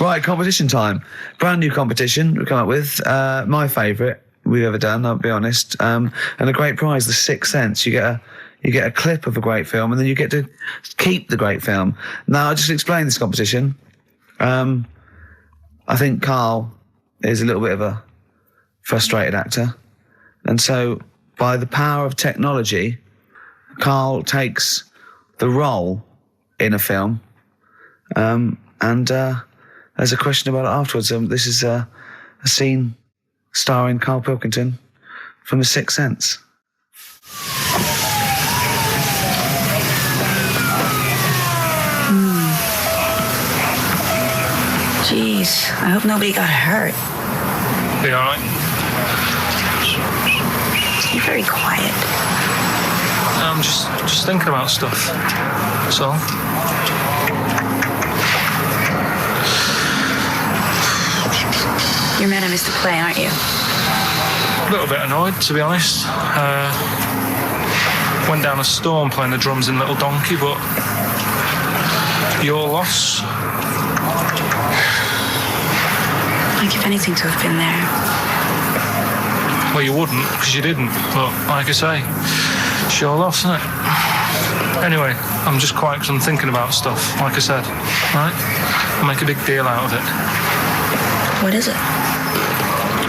Right, competition time. Brand new competition we come up with. My favourite we've ever done, I'll be honest. And a great prize, The Sixth Sense. You get a clip of a great film, and then you get to keep the great film. Now, I'll just explain this competition. I think Karl is a little bit of a frustrated actor. And so, by the power of technology, Karl takes the role in a film. And there's a question about it afterwards. This is a scene starring Karl Pilkington from The Sixth Sense. Jeez, I hope nobody got hurt. Be all right? You're very quiet. I'm just thinking about stuff. That's all. You're mad I missed the play, aren't you? A little bit annoyed, to be honest. Went down a storm playing the drums in Little Donkey, but your loss. I'd give anything to have been there. Well, you wouldn't, because you didn't. But like I say, it's your loss, isn't it? Anyway, I'm just quiet because I'm thinking about stuff, like I said. Right? I'll make a big deal out of it. What is it?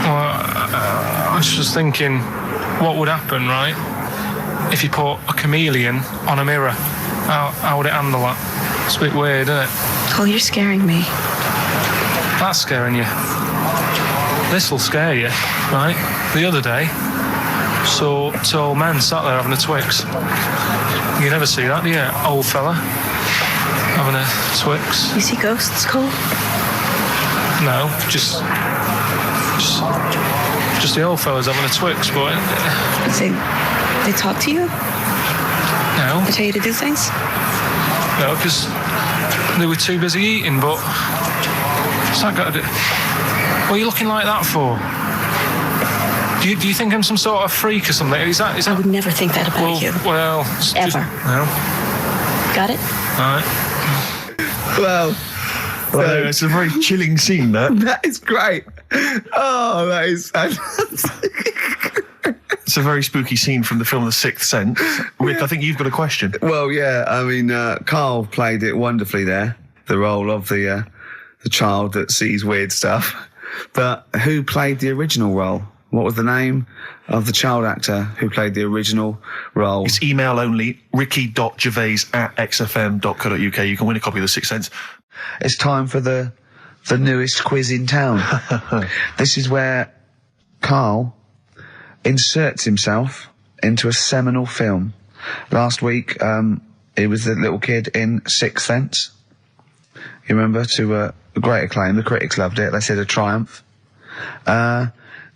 Well, I was just thinking, what would happen, right, if you put a chameleon on a mirror? How would it handle that? It's a bit weird, isn't it? Oh, you're scaring me. That's scaring you. This'll scare you, right? The other day, saw two old men sat there having a Twix. You never see that, do you? Old fella having a Twix. You see ghosts, Cole? No, just the old fellas having a Twix, but... They talk to you? No. They tell you to do things? No, because they were too busy eating, but... What's that got to do? What are you looking like that for? Do you think I'm some sort of freak or something? Is that... I would never think that about you. Well... Ever. No. Got it? All right. Well, it's a very chilling scene, that. That is great. Oh, that is fantastic. It's a very spooky scene from the film The Sixth Sense. Rick, I think you've got a question. Well, yeah, I mean, Karl played it wonderfully there, the role of the child that sees weird stuff. But who played the original role? What was the name of the child actor who played the original role? It's email only, ricky.gervais@xfm.co.uk. You can win a copy of The Sixth Sense. It's time for the newest quiz in town. This is where Karl inserts himself into a seminal film. Last week, he was the little kid in Sixth Sense. You remember, to great acclaim. The critics loved it. They said a triumph.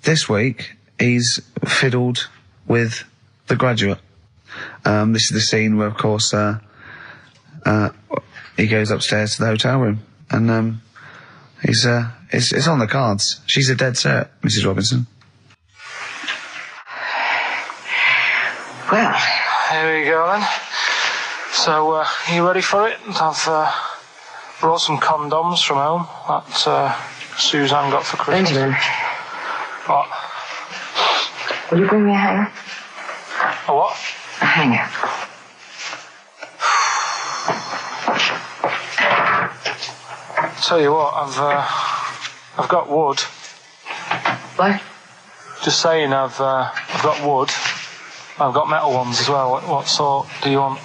This week, he's fiddled with The Graduate. This is the scene where, of course, he goes upstairs to the hotel room, and it's on the cards. She's a dead cert, Mrs. Robinson. Well, Here we go then. So, are you ready for it? I've brought some condoms from home that Suzanne got for Christmas. Benjamin, What? will you bring me a hanger? A what? A hanger. Tell you what, I've got wood. What? Just saying, I've got wood. I've got metal ones as well. What sort do you want?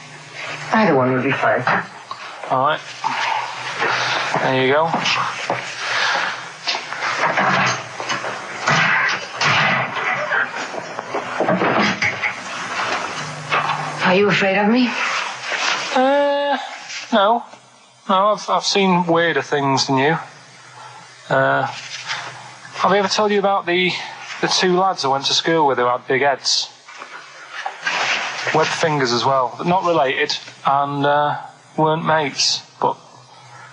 Either one would be fine. All right. There you go. Are you afraid of me? No. No, I've seen weirder things than you. Have I ever told you about the two lads I went to school with who had big heads? Webbed fingers as well, but not related, and weren't mates, but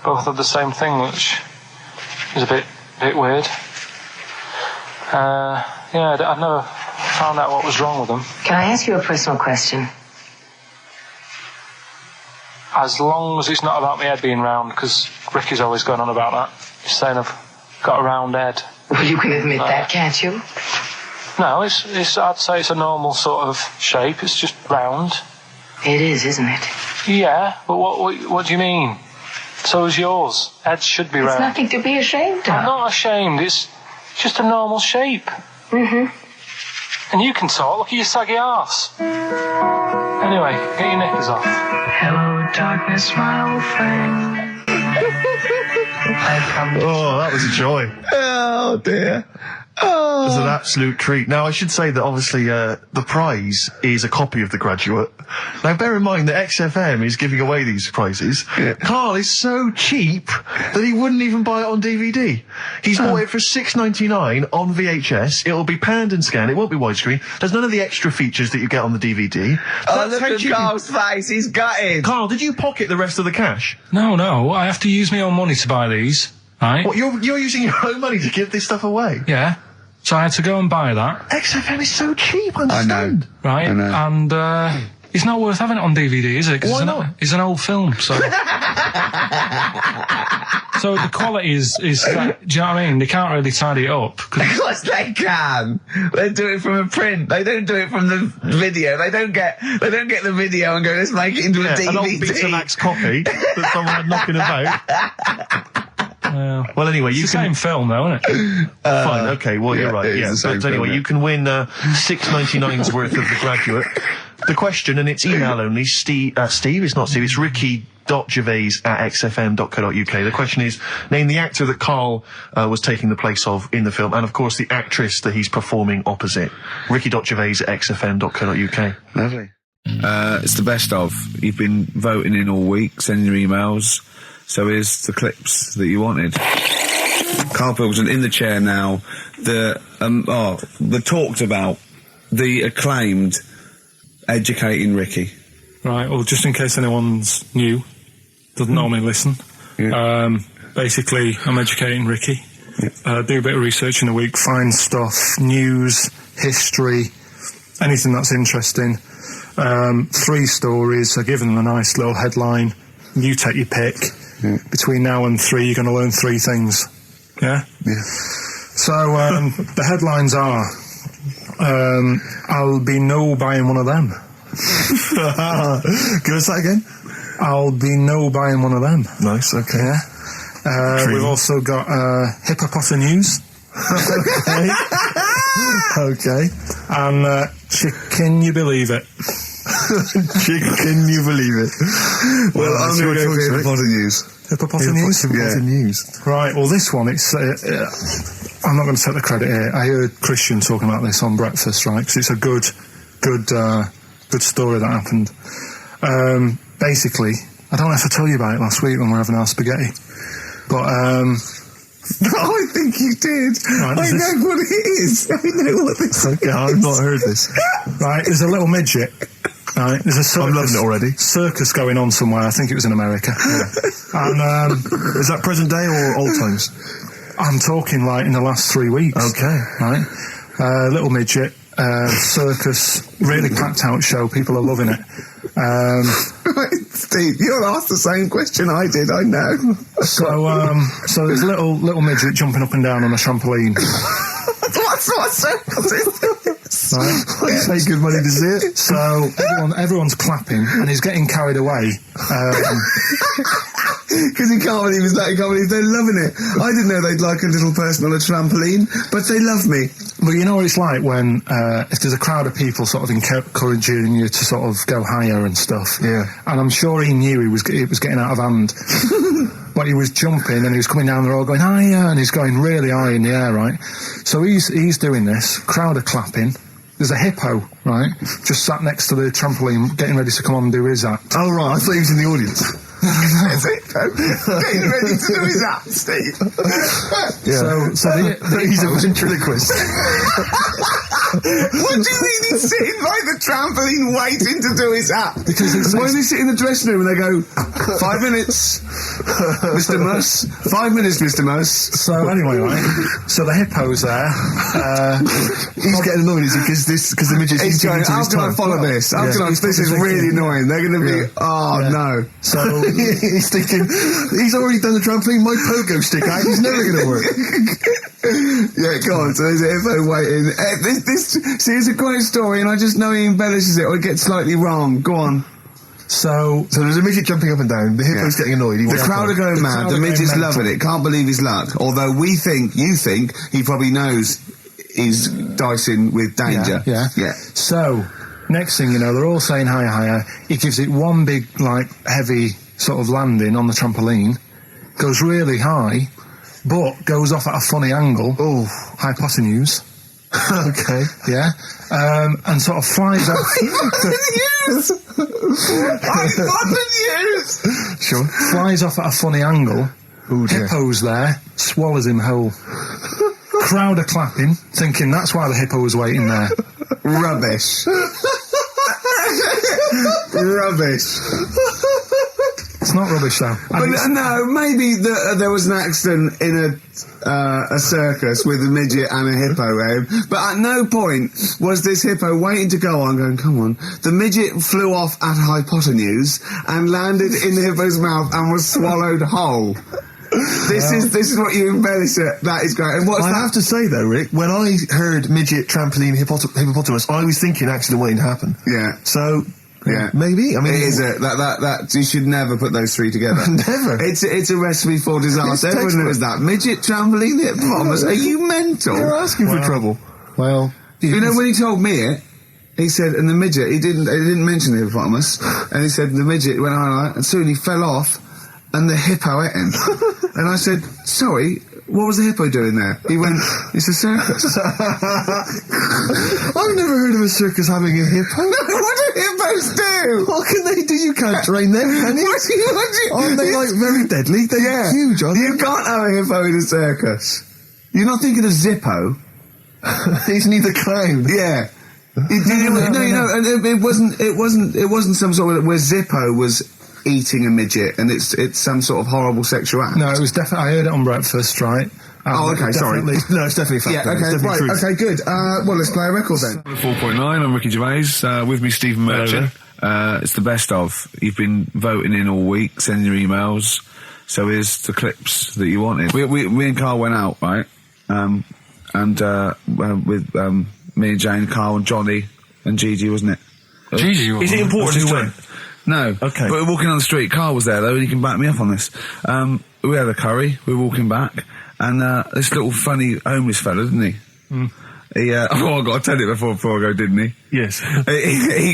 both had the same thing, which is a bit weird. Yeah, I've never found out what was wrong with them. Can I ask you a personal question? As long as it's not about my head being round, because Ricky's always gone on about that. Just saying I've got a round head. Well, you can admit that, can't you? No, it's. I'd say it's a normal sort of shape. It's just round. It is, isn't it? Yeah, but what do you mean? So is yours. Heads should be It's round. nothing to be ashamed I'm of. not ashamed. It's just a normal shape. Mm-hmm. And you can talk. Look at your saggy arse. Anyway, get your knickers off. Hello, darkness, my old friend. I've come to Oh, that was a joy. It Oh dear. Oh. was an absolute treat. Now, I should say that obviously the prize is a copy of The Graduate. Now, bear in mind that XFM is giving away these prizes. Yeah. Carl is so cheap that he wouldn't even buy it on DVD. He's bought it for $6.99 on VHS. It'll be panned and scanned. It won't be widescreen. There's none of the extra features that you get on the DVD. Oh, That's look how at cheap- Carl's face. He's gutted. Carl, did you pocket the rest of the cash? No, I have to use my own money to buy these, right? What, you're using your own money to give this stuff away? Yeah. So I had to go and buy that, XFM is so cheap, I I know. understand. right? I know. And it's not worth having it on DVD, is it? 'Cause Why it's not? It's an old film, so. So the quality is like, do you know what I mean? They can't really tidy it up. 'Cause Of course they can. They do it from a print. They don't do it from the video. They don't get the video and go, let's make it into a DVD. An old Betamax copy that someone had knocking about. Well, anyway, you it's the can... same film, though, isn't it? Fine, okay, well, yeah, you're right, it is yeah. the same But anyway, film, yeah. you can win $6.99's worth of The Graduate. The question, and it's email only, Steve, it's not Steve, it's ricky.gervais@xfm.co.uk. The question is, name the actor that Karl was taking the place of in the film, and of course the actress that he's performing opposite. ricky.gervais@xfm.co.uk. Lovely. It's the best of. You've been voting in all week, sending your emails. So here's the clips that you wanted. Karl Pilkington in the chair now. The talked about the acclaimed Educating Ricky. Right, well, just in case anyone's new, doesn't normally listen. Yeah. Basically, I'm educating Ricky. Do a bit of research in a week, find stuff, news, history, anything that's interesting. 3 stories, I give them a nice little headline. You take your pick. Yeah. Between now and 3, you're going to learn 3 things. Yeah? Yeah. So, the headlines are, I'll be no buying one of them. Give us that again. I'll be no buying one of them. Nice, okay. Yeah. We've also got hippopotamus. Okay. Okay. And can you believe it? Can you believe it? Well, I'm going to go for Hippopotamus. Hippopotamus? News. Right, well, this one, it's... I'm not going to take the credit here. I heard Christian talking about this on breakfast, right? Because it's a good story that happened. Basically, I don't know if I told you about it last week when we were having our spaghetti, but I think you did. Right, I know what it is. I know what this is. Okay, I've not heard this. right, there's a little midget. Right, there's a circus, I'm loving it already. circus going on somewhere. I think it was in America. And Is that present day or old times? I'm talking like in the last 3 weeks. Okay. Right, little midget. Circus, really packed out show. People are loving it. Steve, you'll ask the same question I did, I know. So there's a little midget jumping up and down on a trampoline. What circus is this? Right? Pay good money to see it. So everyone's clapping, and he's getting carried away. Because he can't believe they're loving it. I didn't know they'd like a little person on a trampoline, but they love me. But you know what it's like when if there's a crowd of people sort of encouraging you to sort of go higher and stuff. Yeah. And I'm sure he knew it was getting out of hand. But he was jumping and he was coming down the road going higher, and he's going really high in the air, right? So he's doing this. Crowd are clapping. There's a hippo, right, just sat next to the trampoline, getting ready to come on and do his act. Oh, right, I thought he was in the audience. There's a hippo getting ready to do his act, Steve. So He's a ventriloquist. What do you mean he's sitting by the trampoline waiting to do his act? Because why does he sit in the dressing room and they go, 5 minutes, Mr. Muss, 5 minutes, Mr. Muss. So anyway, right, so the hippo's there. He's getting annoyed because the midget's He's going, into how his can I time. follow this? How can I, this is really annoying. They're going to be, no. So He's thinking, he's already done the trampoline, my pogo stick out, he's never going to work. Yeah, go on. So there's a hippo waiting. See, it's a great story, and I just know he embellishes it or it gets slightly wrong. Go on. So there's a midget jumping up and down, the hippo's getting annoyed. The crowd are going mad, the midget's loving it, can't believe his luck. Although you think, he probably knows he's dicing with danger. Yeah. So, next thing you know, they're all saying hiya. He gives it one big, heavy sort of landing on the trampoline, goes really high, but goes off at a funny angle. Oh, hypotenuse. okay. Yeah. And sort of flies out. Hypotenuse! Sure. Flies off at a funny angle. Oh dear. Hippo's there, swallows him whole. Crowd are clapping, thinking that's why the hippo was waiting there. Rubbish. Rubbish. It's not rubbish though. But no, maybe there was an accident in a circus with a midget and a hippo, but at no point was this hippo waiting to go on, going, come on. The midget flew off at hypotenuse and landed in the hippo's mouth and was swallowed whole. This is what you embellish it. That is great. And what's I have to say though, Rick, when I heard midget trampoline hippopotamus, I was thinking accident waiting to happen. Yeah. So. Yeah, maybe. I mean, it is that you should never put those three together. Never. It's a recipe for disaster. Everyone knows that. Midget trampoline hippopotamus. Are you mental? You're asking for trouble. Well, you know when he told me it, he said, and the midget. He didn't mention the hippopotamus, and he said the midget went on, and soon he fell off, and the hippo ate him. And I said, sorry. What was the hippo doing there? He went, it's a circus. I've never heard of a circus having a hippo. No, what do hippos do? What can they do? You can't train them, can you? Aren't they very deadly? They're huge, aren't they? You can't have a hippo in a circus. You're not thinking of Zippo. Isn't he the clown? Yeah. No, and it wasn't some sort of where Zippo was eating a midget, and it's some sort of horrible sexual act. No, it was definitely. I heard it on breakfast, right? Oh, okay, sorry. No, it's definitely fact. Yeah, okay, it's right, truth. okay, good. Well, let's play a record then. 4.9, I'm Ricky Gervais, with me Stephen Merchant. It's the best of. You've been voting in all week, sending your emails, so here's the clips that you wanted. Me and Karl went out, right? With me and Jane, Karl and Johnny and Gigi, wasn't it? Gigi, is it important who went? No. Okay. But we're walking on the street. Karl was there though, and he can back me up on this. We had a curry. We were walking back, and this little funny homeless fella, didn't he? Mm. He. I got to tell it before I go, didn't he? Yes. He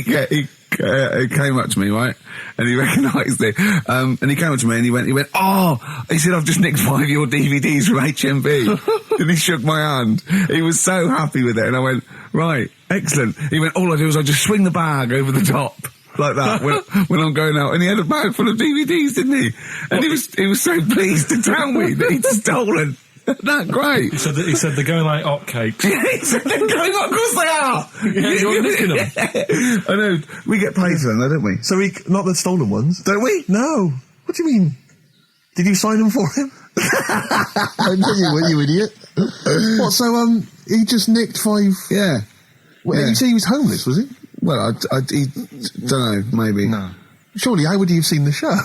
came up to me, right, and he recognised it. And he came up to me and he went, oh, he said, I've just nicked 5 of your DVDs from HMV. And he shook my hand. He was so happy with it, and I went, right, excellent. He went, all I do is I just swing the bag over the top. Like that when I'm going out, and he had a bag full of DVDs, didn't he? And he was so pleased to tell me that he'd stolen. That great. He said they're going like hotcakes. Yeah, he said they're going like, of course they are. Yeah, you're nicking them. I know. We get paid for them, though, don't we? So not the stolen ones? Don't we? No. What do you mean? Did you sign them for him? I know you were, you idiot. What? So he just nicked 5. Yeah. Well, Yeah. you say he was homeless, was he? Well, I don't know, maybe. No. Surely, how would he have seen the show?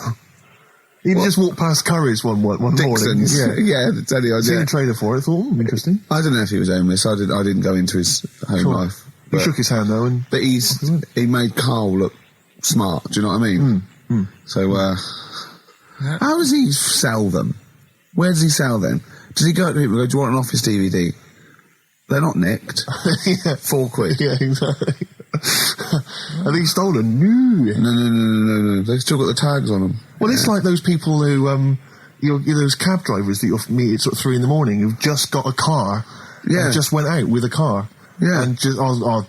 He'd just walked past Curry's one morning. Dixon's. Yeah. Yeah, that's any Seen idea. a trailer for it, thought, interesting. I don't know if he was homeless. I didn't go into his home Sure. life. He shook his hand, though, and... But he made Karl look smart, do you know what I mean? So, how does he sell them? Where does he sell them? Does he go to people and go, do you want an office DVD? They're not nicked. Yeah. £4. Yeah, exactly. Are these stolen? No. No. They've still got the tags on them. Well, it's like those people who, you're those cab drivers that you'll meet at sort of 3 in the morning who've just got a car. Yeah. And just went out with a car. Yeah. And just, I'll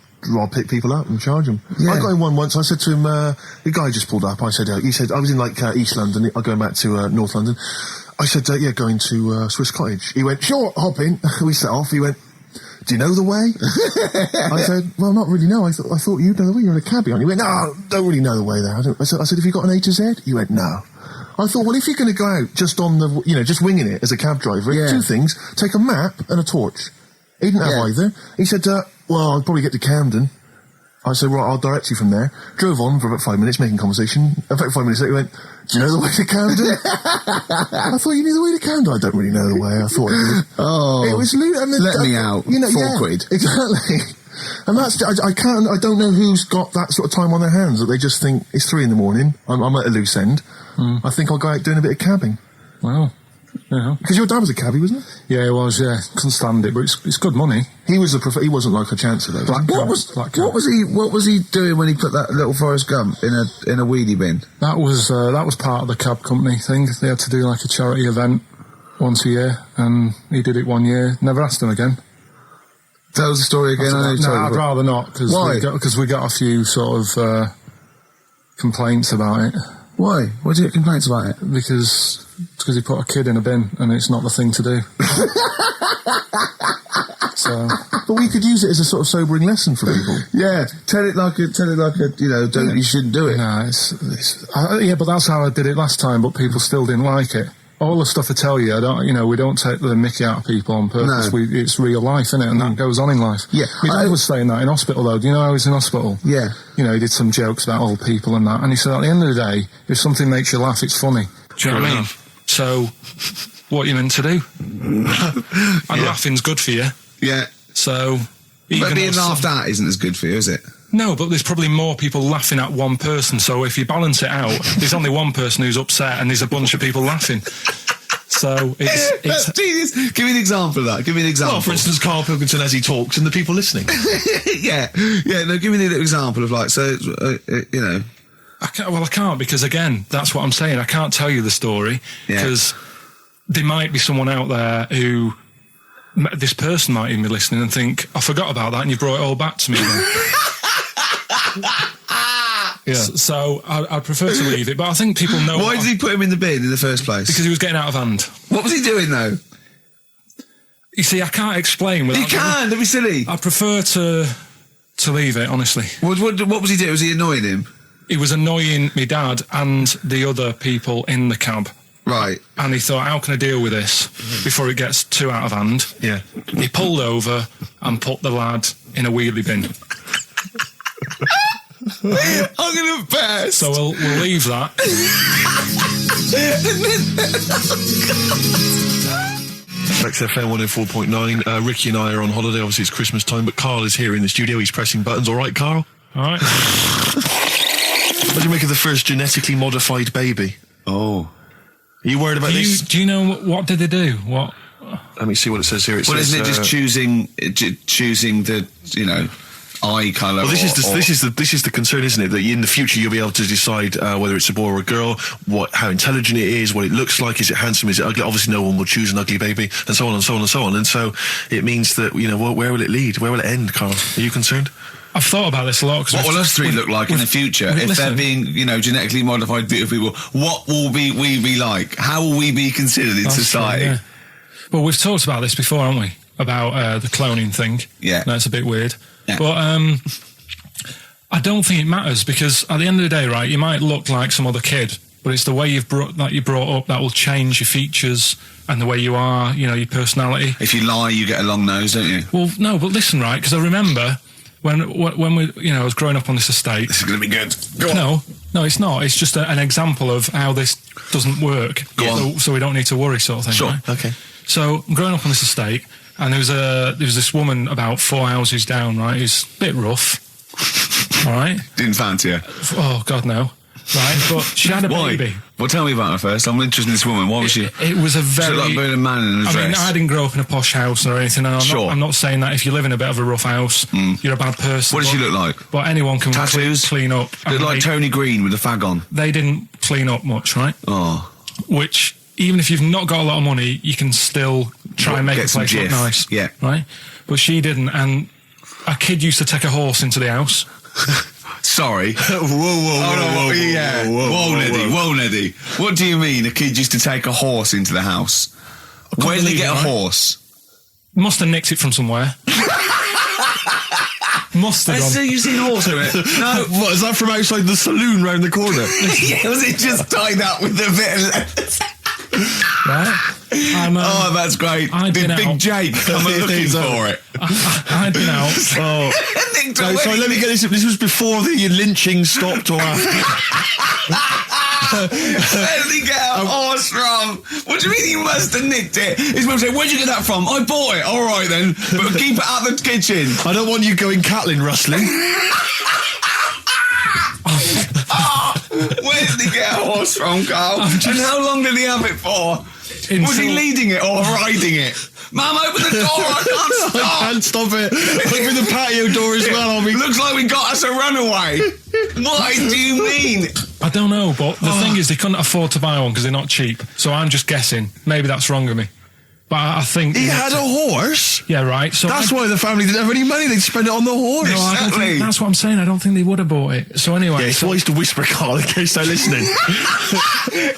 pick people up and charge them. Yeah. I got in one once. I said to him, the guy just pulled up. I said, he said, I was in like East London. I'm going back to North London. I said, yeah, going to Swiss Cottage. He went, sure, hop in. We set off. He went, do you know the way? I said, well, not really, no. I thought you'd know the way. You're in a cabbie, aren't you? He went, no, don't really know the way there. I said, have you got an A to Z? He went, no. I thought, well, if you're going to go out just on the, just winging it as a cab driver, two things, take a map and a torch. He didn't have either. He said, well, I'll probably get to Camden. I said, right, I'll direct you from there. Drove on for about 5 minutes, making conversation. About 5 minutes later, he went, do you know the way to Camden? I thought you knew the way to Camden. I don't really know the way. I thought it was let me out. £4. Exactly. And that's, I don't know who's got that sort of time on their hands that they just think it's 3 a.m. I'm at a loose end. I think I'll go out doing a bit of cabbing. Wow. Yeah. Because your dad was a cabbie, wasn't he? Yeah, he was, yeah. Couldn't stand it, but it's good money. He was he wasn't like a chancer though. What was he doing when he put that little Forrest Gump in a weedy bin? That was part of the cab company thing. They had to do like a charity event once a year, and he did it 1 year. Never asked him again. Tell us the story again. I'd rather not, because we got a few sort of complaints about it. Why? Why did you get complaints about it? Because he put a kid in a bin, and it's not the thing to do. So, but we could use it as a sort of sobering lesson for people. Yeah, tell it like a, you shouldn't do it. No, yeah, but that's how I did it last time. But people still didn't like it. All the stuff I tell you, we don't take the mickey out of people on purpose. No. It's real life, isn't it? And that goes on in life. Yeah. My dad was saying that in hospital, though. Do you know I was in hospital? Yeah. He did some jokes about old people and that. And he said, at the end of the day, if something makes you laugh, it's funny. Do you know what I mean? So, what you meant to do? And laughing's good for you. Yeah. So... But being laughed at isn't as good for you, is it? No, but there's probably more people laughing at one person, so if you balance it out, there's only one person who's upset and there's a bunch of people laughing. So it's genius. Give me an example of that. Give me an example. Well, for instance, Karl Pilkington as he talks and the people listening. Yeah. No, give me an example of I can't, because again, that's what I'm saying. I can't tell you the story because there might be someone out there who... This person might even be listening and think, I forgot about that and you brought it all back to me then. Yeah. So I'd prefer to leave it, but I think people know... Why did he put him in the bin in the first place? Because he was getting out of hand. What was he doing, though? You see, I can't explain without... You can, don't be silly. I prefer to leave it, honestly. What was he doing? Was he annoying him? He was annoying my dad and the other people in the cab. Right. And he thought, how can I deal with this before it gets too out of hand? Yeah. He pulled over and put the lad in a wheelie bin. I'm going to burst. So we'll leave that. XFM 104.9. Ricky and I are on holiday. Obviously, it's Christmas time, but Karl is here in the studio. He's pressing buttons. All right, Karl? All right. What do you make of the first genetically modified baby? Oh. Are you worried about this? Do you know what did they do? What? Let me see what it says here. Isn't it just choosing the eye colour? Well, this is the concern, isn't it? That in the future you'll be able to decide whether it's a boy or a girl, how intelligent it is, what it looks like, is it handsome, is it ugly? Obviously, no one will choose an ugly baby, and so on and so on and so on. And so it means that where will it lead? Where will it end, Karl? Are you concerned? I've thought about this a lot. What will us three look like in the future? If they're being, genetically modified beautiful people, what will we be like? How will we be considered in society? True, yeah. Well, we've talked about this before, haven't we? About the cloning thing. Yeah. That's a bit weird. Yeah. But I don't think it matters, because at the end of the day, right, you might look like some other kid, but it's the way you're brought up that will change your features and the way you are, your personality. If you lie, you get a long nose, don't you? Well, no, but listen, right, because I remember... When we, I was growing up on this estate. This is going to be good. Go on. No, it's not. It's just an example of how this doesn't work. Go on. So we don't need to worry, sort of thing. Sure. Right? Okay. So I'm growing up on this estate, and there was this woman about 4 houses down, right? Who's a bit rough. All right. Didn't fancy her. Oh God, no. Right, but she had a baby. Well, tell me about her first. I'm interested in this woman. Why was she? It was a very... She looked like a man in a dress. I mean, I didn't grow up in a posh house or anything, and I'm not saying that if you live in a bit of a rough house, you're a bad person. What does she look like? But anyone can clean up. Look like Tony Green with a fag on. They didn't clean up much, right? Oh. Which, even if you've not got a lot of money, you can still try and make the place look nice. Yeah. Right? But she didn't, and a kid used to take a horse into the house. Sorry. Whoa, Neddy. What do you mean a kid used to take a horse into the house? Where did he get a horse? Must have nicked it from somewhere. mustard on. You've seen horse in it? No. What, is that from outside the saloon round the corner? Yeah, was it just tied up with a bit of lettuce? Right? Oh, that's great. I'd Did been Big out. Jake come looking for it? I'd been out. Oh. No, sorry, let me get this. This was before the lynching stopped or after? Where did he get a horse from? What do you mean he must have nicked it? His mum said, where'd you get that from? I bought it. All right then, but keep it out of the kitchen. I don't want you going Catlin rustling. Where did he get a horse from, Carl? And how long did he have it for? Was he leading it or riding it? Mum, open the door, I can't stop. I can't stop it. Open the patio door as well. Looks like we got us a runaway. What do you mean? I don't know, but the thing is, they couldn't afford to buy one because they're not cheap. So I'm just guessing. Maybe that's wrong of me. But I think... He had a horse? Yeah, right. So that's why the family didn't have any money. They'd spend it on the horse. No, I don't think, that's what I'm saying. I don't think they would have bought it. So anyway... Yeah, it's wise to whisper, Carl, in case they're listening.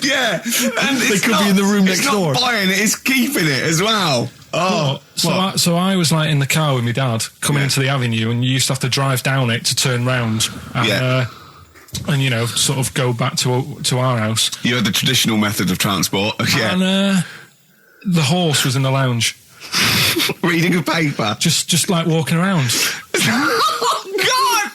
Yeah. And they could be in the room next door. It's not buying it, it's keeping it as well. Oh, so I was like in the car with my dad coming into the avenue, and you used to have to drive down it to turn round. And, and you know, sort of go back to our house. You had the traditional method of transport. Yeah. And the horse was in the lounge. Reading a paper. Just like walking around. Oh, God!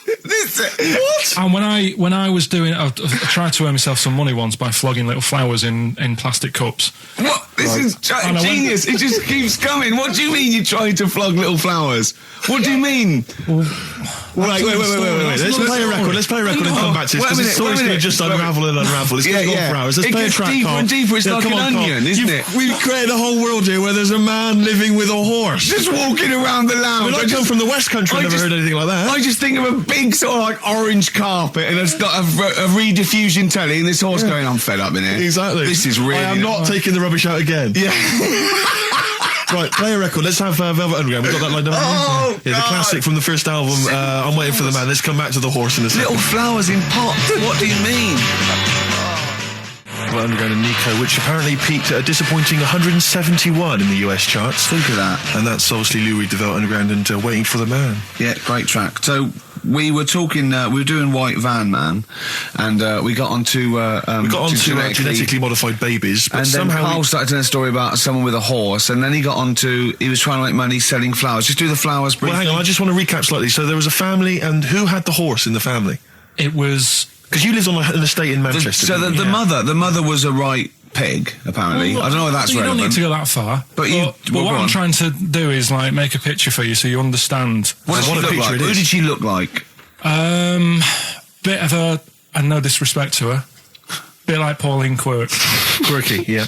What? And when I was doing it, I tried to earn myself some money once by flogging little flowers in plastic cups. What? This is genius. It just keeps coming. What do you mean you tried to flog little flowers? What do you mean? Wait. Let's play a record. Let's play a record and come back to this, because the story's going to just unravel and unravel. It's going to go for hours. Let's play a track, deeper Carl. and deeper. It's like an onion, isn't it? We've created a whole world here where there's a man living with a horse. Just walking around the lounge. I come from the West Country. I've never heard anything like that. I just think of a big sort of like orange carpet, and it's got a rediffusion telly, and this horse going, I'm fed up in here. Exactly. This is really... I am not taking the rubbish out again. Yeah. Right, play a record. Let's have Velvet Underground. We've got that lined up. Oh, yeah, the classic from the first album. I'm Waiting for the Man. Let's come back to the horse in a second. Little flowers in pots. What do you mean? Velvet Underground and Nico, which apparently peaked at a disappointing 171 in the US charts. Think of that. And that's obviously Lou Reed, the Velvet Underground, and Waiting for the Man. Yeah, great track. So we were talking, we were doing White Van Man, and we got onto genetically modified babies, but and somehow then Carl started telling a story about someone with a horse, and then he got onto, he was trying to make money selling flowers. Just do the flowers briefly. Well, hang on, I just want to recap slightly. So there was a family, and who had the horse in the family? It was... Because you lived on an estate in Manchester. The mother was a right pig, apparently. I don't know if that's relevant. You don't need to go that far. But what I'm trying to do is like make a picture for you so you understand. What does she look like? Who did she look like? Bit of a, and no disrespect to her, bit like Pauline Quirky, yeah.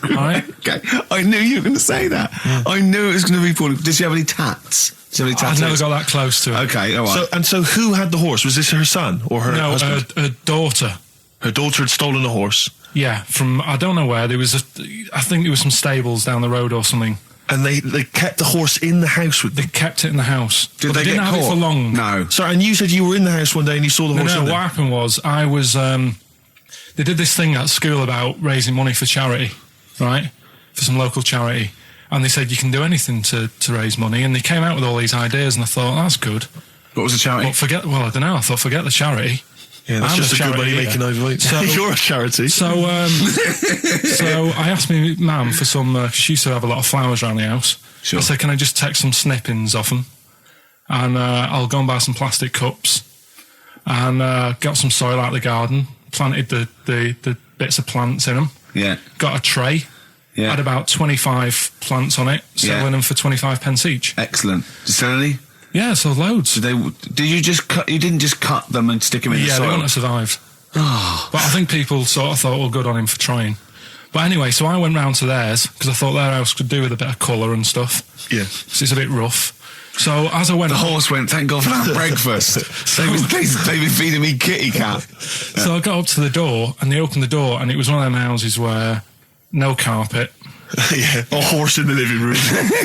Right? Okay, I knew you were going to say that. Yeah. I knew it was going to be Pauline. Did she have any tats? I've never got that close to her. Okay, all right. So who had the horse? Was this her son or her husband? Her daughter. Her daughter had stolen a horse? Yeah, from, I don't know where. There was I think there was some stables down the road or something. And they kept the horse in the house with them? They kept it in the house. Did they didn't have it for long. No. Sorry, and you said you were in the house one day and you saw the horse in there? What happened was, I was, they did this thing at school about raising money for charity, right? For some local charity. And they said you can do anything to raise money. And they came out with all these ideas, and I thought, that's good. What was the charity? I don't know. I thought, forget the charity. Yeah, that's just a good money making overweight. So, you're a charity. So I asked my mum for some, she used to have a lot of flowers around the house. Sure. I said, can I just take some snippings off them? And I'll go and buy some plastic cups. And got some soil out of the garden, planted the bits of plants in them. Yeah. Got a tray. Yeah. Had about 25 plants on it, selling them for 25 pence each. Excellent. Did you sell any? Yeah, sold loads. Did you just cut? You didn't just cut them and stick them in the soil? Yeah, they wouldn't have survived. But I think people sort of thought, well, good on him for trying. But anyway, so I went round to theirs because I thought their house could do with a bit of colour and stuff. Yeah, so it's a bit rough. So as I went, the horse went, thank God for that breakfast. They've been feeding me kitty cat. So I got up to the door and they opened the door and it was one of them houses where no carpet. Yeah, a horse in the living room.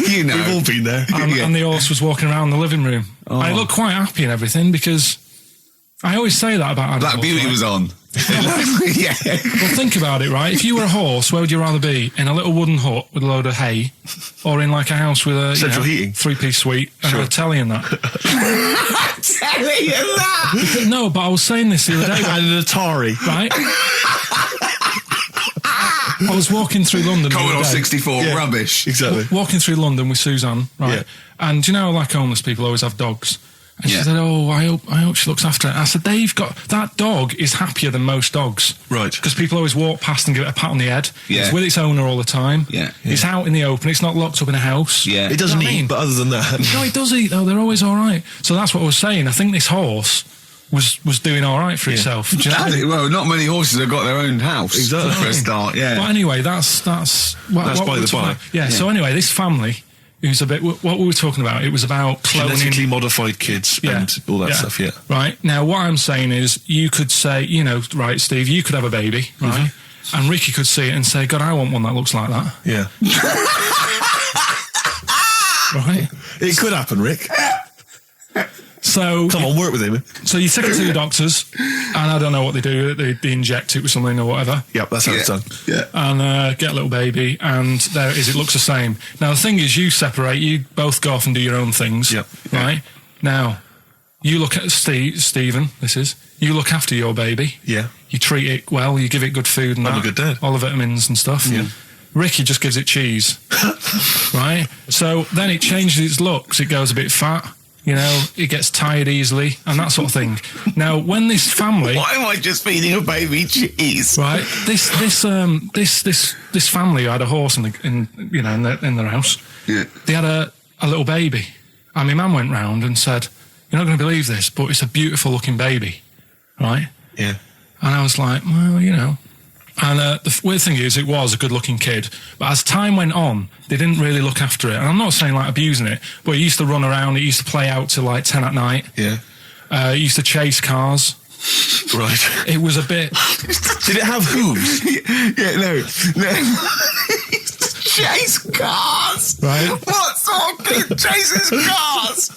You know, we've all been there. And the horse was walking around the living room. I looked quite happy and everything because I always say that about animals. Black Beauty right? was on. Yeah. Well, think about it, right? If you were a horse, where would you rather be? In a little wooden hut with a load of hay, or in like a house with a Central heating. 3-piece suite and a telly and that? Telly and that. No, but I was saying this the other day. And an Atari. Right? I was walking through London. the other Commodore day. 64, rubbish. Exactly. Walking through London with Suzanne, right? Yeah. And do you know, like homeless people always have dogs. And she said, "Oh, I hope she looks after it." I said, that dog is happier than most dogs, Right. Because people always walk past and give it a pat on the head. Yeah. It's with its owner all the time. Yeah. It's out in the open. It's not locked up in a house. Yeah. It doesn't You know what I eat, mean? but other than that... No, it does eat though. They're always all right. So that's what I was saying. I think this horse was doing all right for itself. Do you know what I mean? Well, not many horses have got their own house. Exactly. For a start, yeah. But anyway, that's That's what by we were the talking by. about. Yeah. So anyway, this family who's a bit. What we were talking about. It was about cloning. Genetically modified kids and all that stuff, yeah. Right. Now, what I'm saying is, you could say, right, Steve, you could have a baby, right? And Ricky could see it and say, God, I want one that looks like that. Yeah. Right? It could happen, Rick. So Come on, work with him. So you take it to the doctors, and I don't know what they do. They inject it with something or whatever. Yep, that's how it's done. Yeah. And get a little baby, and there it is. It looks the same. Now the thing is, you separate. You both go off and do your own things. Yep. Right. Now, you look at Stephen. You look after your baby. Yeah. You treat it well. You give it good food and I'm a that, good dad. all the vitamins and stuff. Yeah. Ricky just gives it cheese. Right. So then it changes its looks. It goes a bit fat. It gets tired easily and that sort of thing. Now, when this family, Why am I just feeding a baby cheese? right? This family who had a horse in their house. Yeah. They had a little baby, and my mum went round and said, "You're not going to believe this, but it's a beautiful looking baby, right?" Yeah. And I was like, well, And the weird thing is, it was a good-looking kid, but as time went on, they didn't really look after it. And I'm not saying like abusing it, but it used to run around. It used to play out till like 10 at night. Yeah. It used to chase cars. Right. It was a bit. Did it have hooves? Yeah, no. Chase cars. Right. What sort of kid chases cars?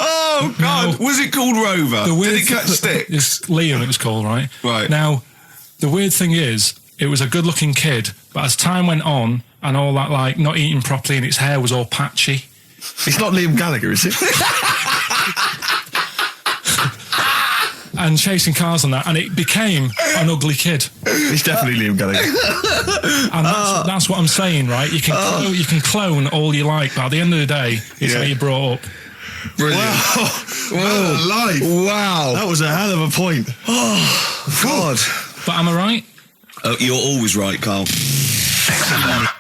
Oh God! No. Was it called Rover? Did it catch sticks? It's Liam, it was called, right? Right. Now, the weird thing is, it was a good-looking kid, but as time went on, and all that, like, not eating properly, and its hair was all patchy. It's not Liam Gallagher, is it? And chasing cars and that, and it became an ugly kid. It's definitely Liam Gallagher. And that's what I'm saying, right? You can clone all you like, but at the end of the day, it's Yeah. how you brought up. Brilliant. Wow. Life. Wow. That was a hell of a point. Oh God. But am I right? Oh, you're always right, Carl.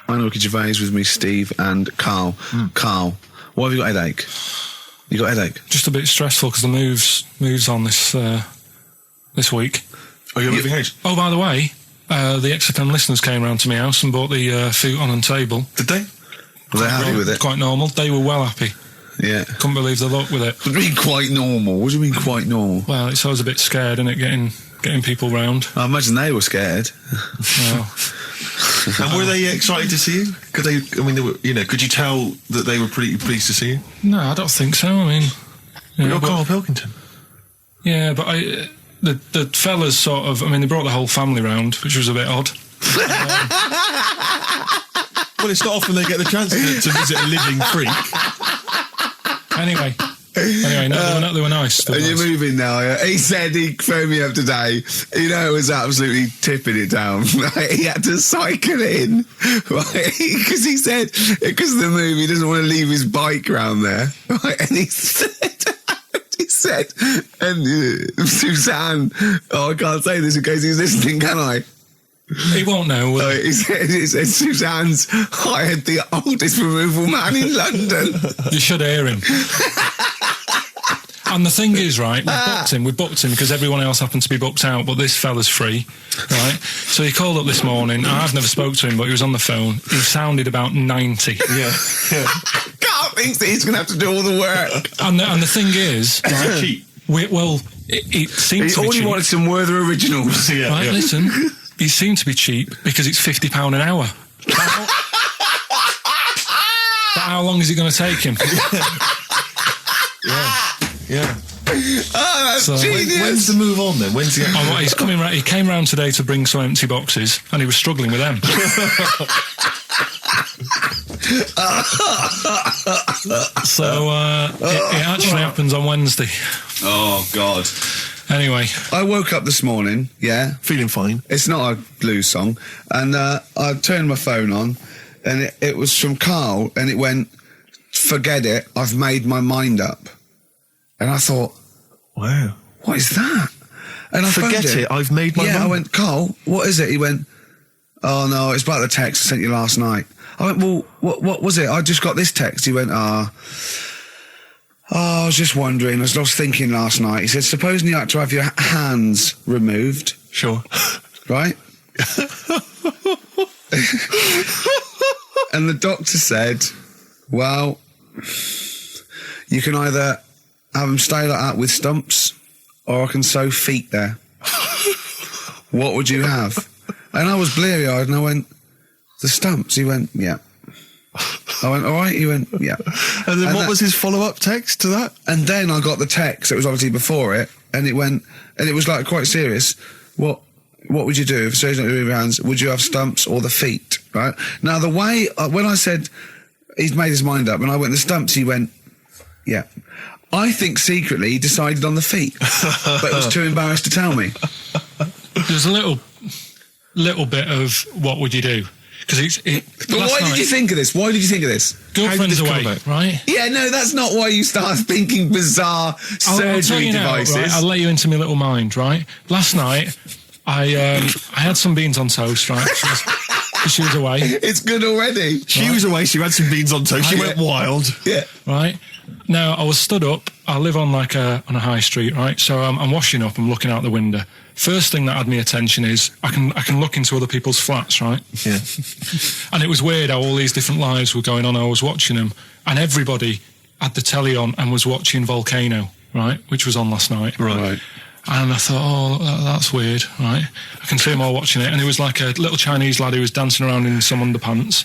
I'm Ricky Gervais with me, Steve and Karl. Karl, why have you got a headache? You got a headache? Just a bit stressful because the moves on this week. Oh, you're moving house? Oh, by the way, the XFM listeners came round to my house and bought the futon and table. Did they? Were they happy with it? Quite normal. They were well happy. Yeah. Couldn't believe the luck with it. What do you mean quite normal? What do you mean quite normal? Well, it's always a bit scared, isn't it, getting people round. I imagine they were scared. Well, And were they excited to see you? Could they were, could you tell that they were pretty pleased to see you? no, I don't think so. I mean, You're but- Karl Pilkington. yeah, but the fellas sort of, they brought the whole family round, which was a bit odd. Well, it's not often they get the chance to visit a living freak. Anyway, no, they were nice. They were And you're nice. moving now, yeah? He said he phoned me up today. It was absolutely tipping it down. Right? He had to cycle in, right? Because he said, because of the move, he doesn't want to leave his bike round there. Right? And he said, and Suzanne, I can't say this in case he's listening, can I? He won't know. will he? He said Suzanne's hired the oldest removal man in London. You should hear him. And the thing is, right, we booked him because everyone else happened to be booked out, but this fella's free, right? So he called up this morning. I've never spoke to him, but he was on the phone. He sounded about 90. Yeah. Carl thinks that he's going to have to do all the work. And the thing is, right, Cheap. it seems He to be only cheap. wanted some Werther originals. Yeah, Right, yeah. listen, he seemed to be cheap because it's £50 an hour. But how long is it going to take him? Yeah. that's So- genius. When's the move on then? When's the He's coming. He came round today to bring some empty boxes, and he was struggling with them. So it actually happens on Wednesday. Oh, God. Anyway, I woke up this morning, yeah. feeling fine? It's not a blues song. And I turned my phone on, and it was from Karl, and it went, "Forget it, I've made my mind up." And I thought, Wow. what is that? And I Forget phoned it, I've made my Yeah, I mind. went, "Karl, what is it?" He went, "Oh, no, it's about the text I sent you last night." I went, "Well, what was it? I just got this text." He went, I was just wondering, I was thinking last night. He said, supposing you had to have your hands removed, Sure. right? And the doctor said, well, you can either have them stay like that with stumps, or I can sew feet there. What would you have? And I was bleary-eyed, and I went, the stumps? He went, yeah. I went, all right? He went, yeah. And then what was his follow-up text to that? And then I got the text, it was obviously before it, and it went, and it was like quite serious. What would you do if surgeon with your hands? Would you have stumps or the feet, right? Now, the way, when I said he's made his mind up, and I went the stumps, he went, yeah. I think secretly he decided on the feet, but was too embarrassed to tell me. there's a little bit of what would you do? Because But why did you think of this? Why did you think of this? Girlfriend's How did this come away, about? right? Yeah, no, that's not why you start thinking bizarre I'll tell surgery you now, devices. right? I'll let you into my little mind, right? Last night, I had some beans on toast, right? She was away, It's good already. She was away, she had some beans on toast, she Yeah. went wild. Yeah. right? Now, I was stood up. I live on on a high street, right? So I'm washing up. I'm looking out the window. First thing that had my attention is I can look into other people's flats, right? Yeah. And it was weird how all these different lives were going on. I was watching them, and everybody had the telly on and was watching Volcano, right, which was on last night. Right. And I thought, oh, that's weird, right? I can see them all watching it. And it was like a little Chinese lad who was dancing around in some underpants.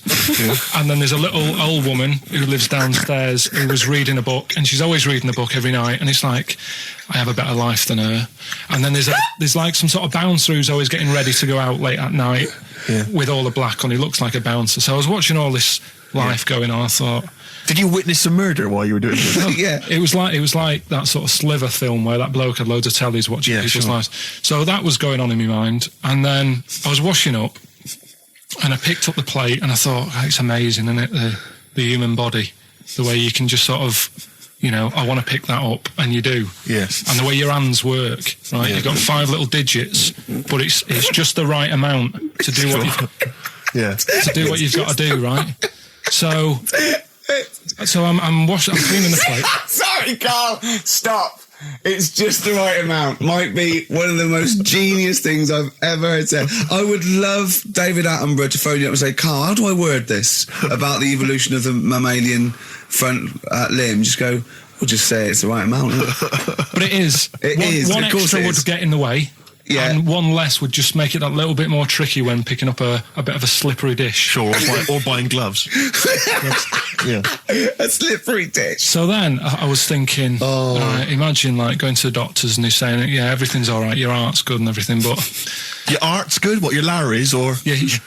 And then there's a little old woman who lives downstairs who was reading a book, and she's always reading a book every night. And it's like, I have a better life than her. And then there's like some sort of bouncer who's always getting ready to go out late at night with all the black on. He looks like a bouncer. So I was watching all this life going on. I thought, Did you witness a murder while you were doing this? Yeah. It was like that sort of Sliver film where that bloke had loads of tellies watching people's sure. lives. So that was going on in my mind. And then I was washing up, and I picked up the plate, and I thought, oh, it's amazing, isn't it? The human body, the way you can just sort of, I want to pick that up, and you do. Yes. And the way your hands work, right? You've got 5 little digits, but it's just the right amount to do what you've got to do, right? So I'm cleaning the plate. Sorry, Karl. Stop. It's just the right amount. Might be one of the most genius things I've ever heard said. I would love David Attenborough to phone you up and say, Karl, how do I word this about the evolution of the mammalian front limb? Just go, we'll just say it's the right amount. But it is. One Of course extra it would is. get in the way. Yeah. And one less would just make it that little bit more tricky when picking up a bit of a slippery dish. Sure, or buying gloves. Yeah. A slippery dish. So then I was thinking, imagine like going to the doctors and he's saying, yeah, everything's all right, your heart's good and everything, but Your art's good, what, your Larry's, or... yeah, your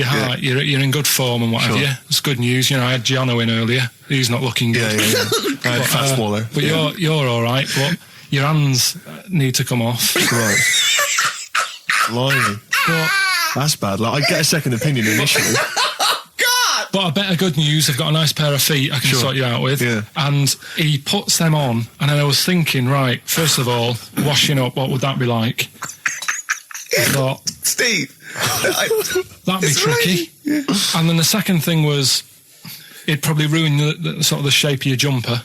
heart, you're in good form and what have Sure. you. It's good news. I had Giano in earlier. He's not looking good. I had fat smaller. But you're all right, but your hands need to come off. Right. Blimey. But That's bad. Like, I'd get a second opinion initially. But a better good news, I've got a nice pair of feet I can sort you out with. Yeah. And he puts them on, and then I was thinking, right, first of all, washing up, what would that be like? I thought, Steve. that'd be tricky. And then the second thing was, it'd probably ruin the sort of the shape of your jumper.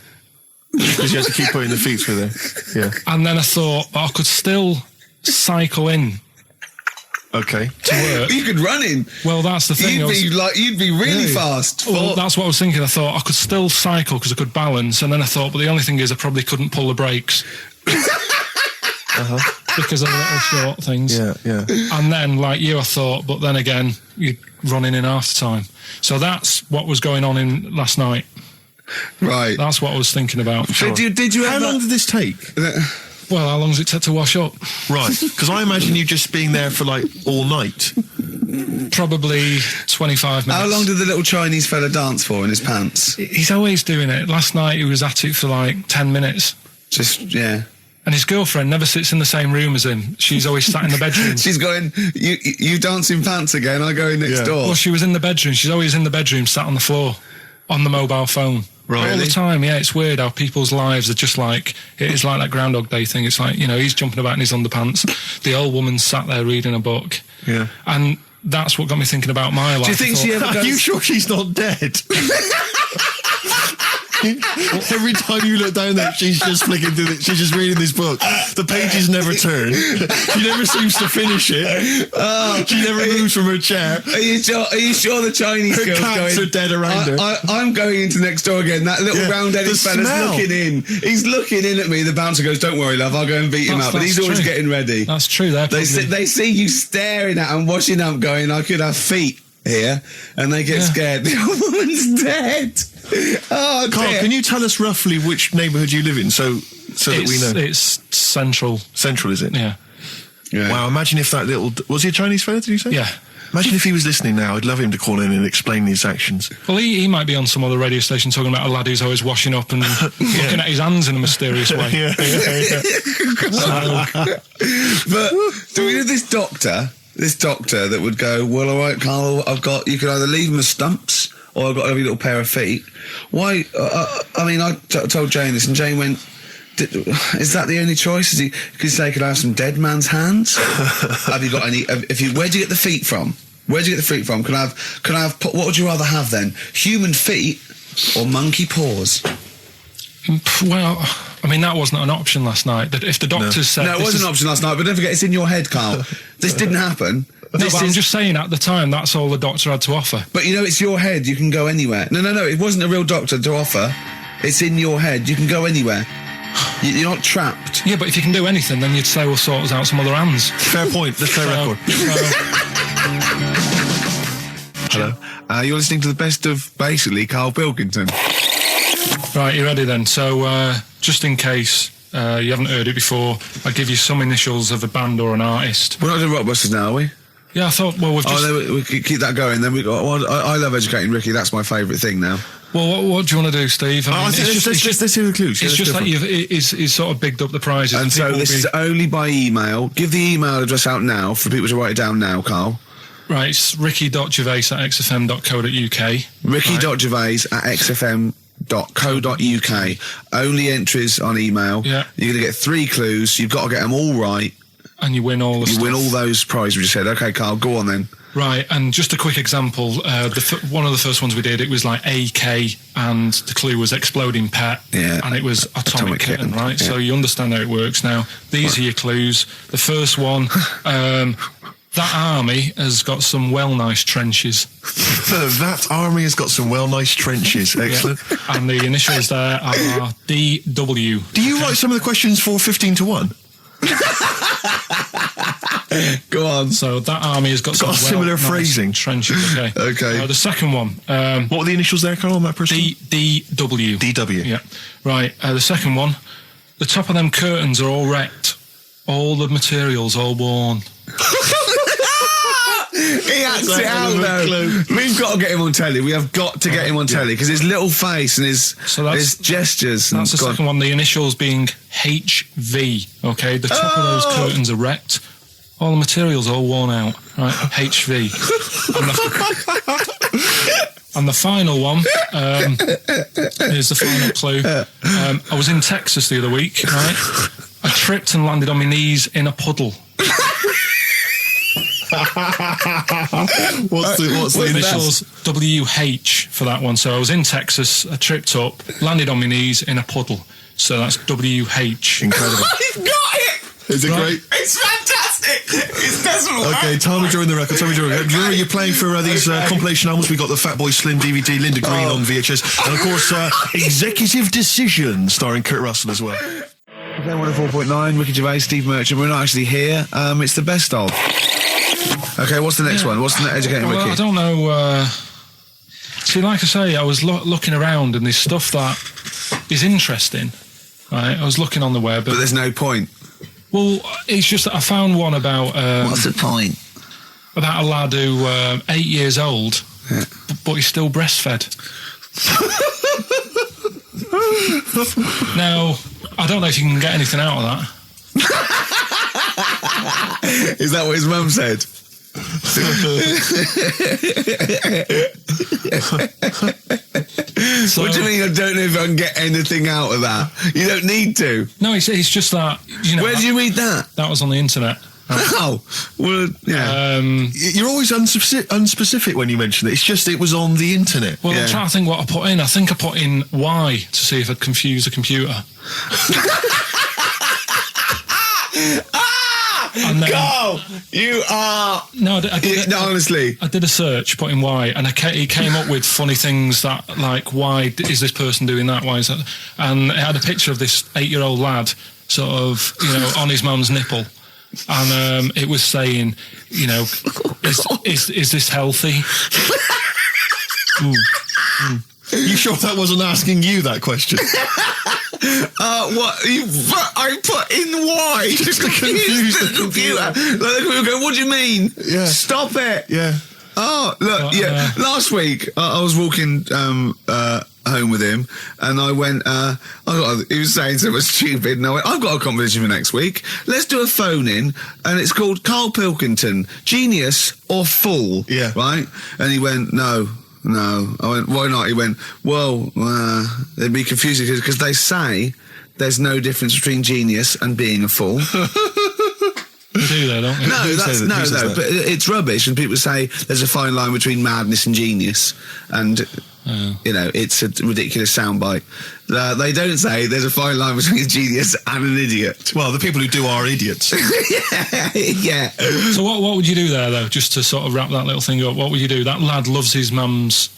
Because you have to keep putting the feet through there. Yeah. And then I thought, I could still cycle in Okay. to work. You could run in. Well, that's the thing. You'd be really fast. Well, that's what I was thinking. I thought I could still cycle because I could balance, and then I thought, but the only thing is I probably couldn't pull the brakes because of the little short things. Yeah. And then, like you, I thought, but then again, you'd run in half the time. So that's what was going on in last night. Right. That's what I was thinking about. So did you How ever... long did this take? Well, how long does it take to wash up? Right, because I imagine you just being there for like all night. Probably 25 minutes. How long did the little Chinese fella dance for in his pants? He's always doing it. Last night he was at it for like 10 minutes. Just, yeah. And his girlfriend never sits in the same room as him. She's always sat in the bedroom. She's going, you dance in pants again, I go in next door. Well, she was in the bedroom. She's always in the bedroom, sat on the floor, on the mobile phone. Right. All Really? the time, yeah. It's weird how people's lives are just like, it is like that Groundhog Day thing. It's like, he's jumping about in his underpants. The old woman's sat there reading a book. Yeah. And that's what got me thinking about my life. Do you think she ever Are goes... you sure she's not dead? Every time you look down there, she's just flicking through she's just reading this book. The pages never turn. She never seems to finish it. She never moves from her chair. Are you sure the Chinese Her girl's cats going... are dead around her. I'm going into next door again. That little round-headed the fella's smell. looking in. He's looking in at me. The bouncer goes, "Don't worry, love, I'll go and beat him up." But he's always getting ready. That's true. They see you staring at him, washing up, going, "I could have feet here," and they get scared. The old woman's dead. Oh, Carl, dear. can you tell us roughly which neighbourhood you live in so that we know? It's central. Central, is it? Yeah. Yeah. Wow, imagine if that little... Was he a Chinese fella, did you say? Yeah. Imagine if he was listening now. I'd love him to call in and explain his actions. Well, he might be on some other radio station talking about a lad who's always washing up and looking at his hands in a mysterious way. Yeah. But do we have this doctor that would go, "Well, all right, Carl, you could either leave them as stumps or I've got every little pair of feet." Why? I told Jane this, and Jane went, "Is that the only choice? Could you say could I have some dead man's hands? Have you got any? Where'd you get the feet from? Where'd you get the feet from? Can I have? What would you rather have then? Human feet or monkey paws?" Well, I mean, that wasn't an option last night. That if the doctors said... No, it wasn't an option last night, but don't forget, it's in your head, Carl. This didn't happen. No, but I'm just saying, at the time, that's all the doctor had to offer. But it's your head, you can go anywhere. No, it wasn't a real doctor to offer. It's in your head, you can go anywhere. You're not trapped. Yeah, but if you can do anything, then you'd say we'll sort us out some other hands. Fair point. Let's play record. Hello. You're listening to the best of, basically, Karl Pilkington. Right, you ready then? So, just in case you haven't heard it before, I'll give you some initials of a band or an artist. We're not doing Rockbusters now, are we? Yeah, I thought, well, we've just... Oh, then we could keep that going. Then I love educating Ricky. That's my favourite thing now. Well, what do you want to do, Steve? I mean, Let's hear the clues. It's just that he's sort of bigged up the prizes. And so this is only by email. Give the email address out now for people to write it down now, Carl. Right, it's ricky.gervais@xfm.co.uk. ricky.gervais@xfm.co.uk. Only entries on email. Yeah. You're going to get 3 clues. You've got to get them all right. And you win all the stuff. You win all those prizes we just said. Okay, Carl, go on then. Right, and just a quick example. One of the first ones we did, it was like AK, and the clue was exploding pet. Yeah. And it was atomic kitten, right? Yeah. So you understand how it works now. These are your clues. The first one, that army has got some nice trenches. That army has got some nice trenches. Excellent. Yeah. And the initials there are DW. Do you write some of the questions for 15 to 1? Go on. So that army has got some similar nice phrasing. trenches. Okay. Okay. The second one. What were the initials there, Carl, on that person? DW. DW. Yeah. Right. The second one. The top of them curtains are all wrecked. All the materials all worn. He acts it out though. We've got to get him on telly. We have got to get him on telly because his little face and his gestures. That's the second one. The initials being HV. Okay, the top of those curtains are wrecked. All the materials all worn out. Right, HV. And the final one is the final clue. I was in Texas the other week. Right, I tripped and landed on my knees in a puddle. What's the initials? WH for that one. So I was in Texas, I tripped up, landed on my knees in a puddle. So that's WH. Incredible. You've got it! Is it great? It's fantastic! It doesn't work. Okay, time of during the record. Remember, you're playing for these compilation albums. We got the Fatboy Slim DVD, Linda Green on VHS, and of course, Executive Decision, starring Kurt Russell as well. Okay, 104.9, Ricky Gervais, Steve Merchant. We're not actually here. It's the best of. Okay, what's the next one? What's the educating Ricky? I don't know. See, like I say, I was looking around and there's stuff that is interesting, right? I was looking on the web. But there's no point. Well, it's just that I found one about... What's the point? About a lad who 8 years old, Yeah. but he's still breastfed. Now, I don't know if you can get anything out of that. Is that what his mum said? So, What do you mean I don't know if I can get anything out of that? You don't need to. No, it's just that... You know, Where did you read that? That was on the internet. Oh, well, yeah. You're always unspecific when you mention it. It's just it was on the internet. Well, I'm trying to think what I put in. I think I put in Y to see if I'd confuse a computer. And then, Carl, you are... No, No, honestly. I did a search, put in why, and he came up with funny things that, like, why is this person doing that? Why is that? And it had a picture of this 8-year-old lad, sort of, you know, on his mum's nipple. And it was saying, you know, is this healthy? You sure that wasn't asking you that question? What? I put in why? Just to confuse the computer. Like the computer go, what do you mean? Yeah. Stop it. Yeah. Oh, look, yeah. Last week, I was walking home with him, and I went, he was saying something stupid, and I went, I've got a competition for next week. Let's do a phone-in, and it's called Karl Pilkington, Genius or Fool. Yeah. Right? And he went, No. I went, why not? He went, well, it'd be confusing because they say there's no difference between genius and being a fool. You do though, don't you? No, but it's rubbish. And people say there's a fine line between madness and genius, and you know it's a ridiculous soundbite. They don't say there's a fine line between a genius and an idiot. Well, the people who do are idiots. Yeah. So what would you do there though? Just to sort of wrap that little thing up, what would you do? That lad loves his mum's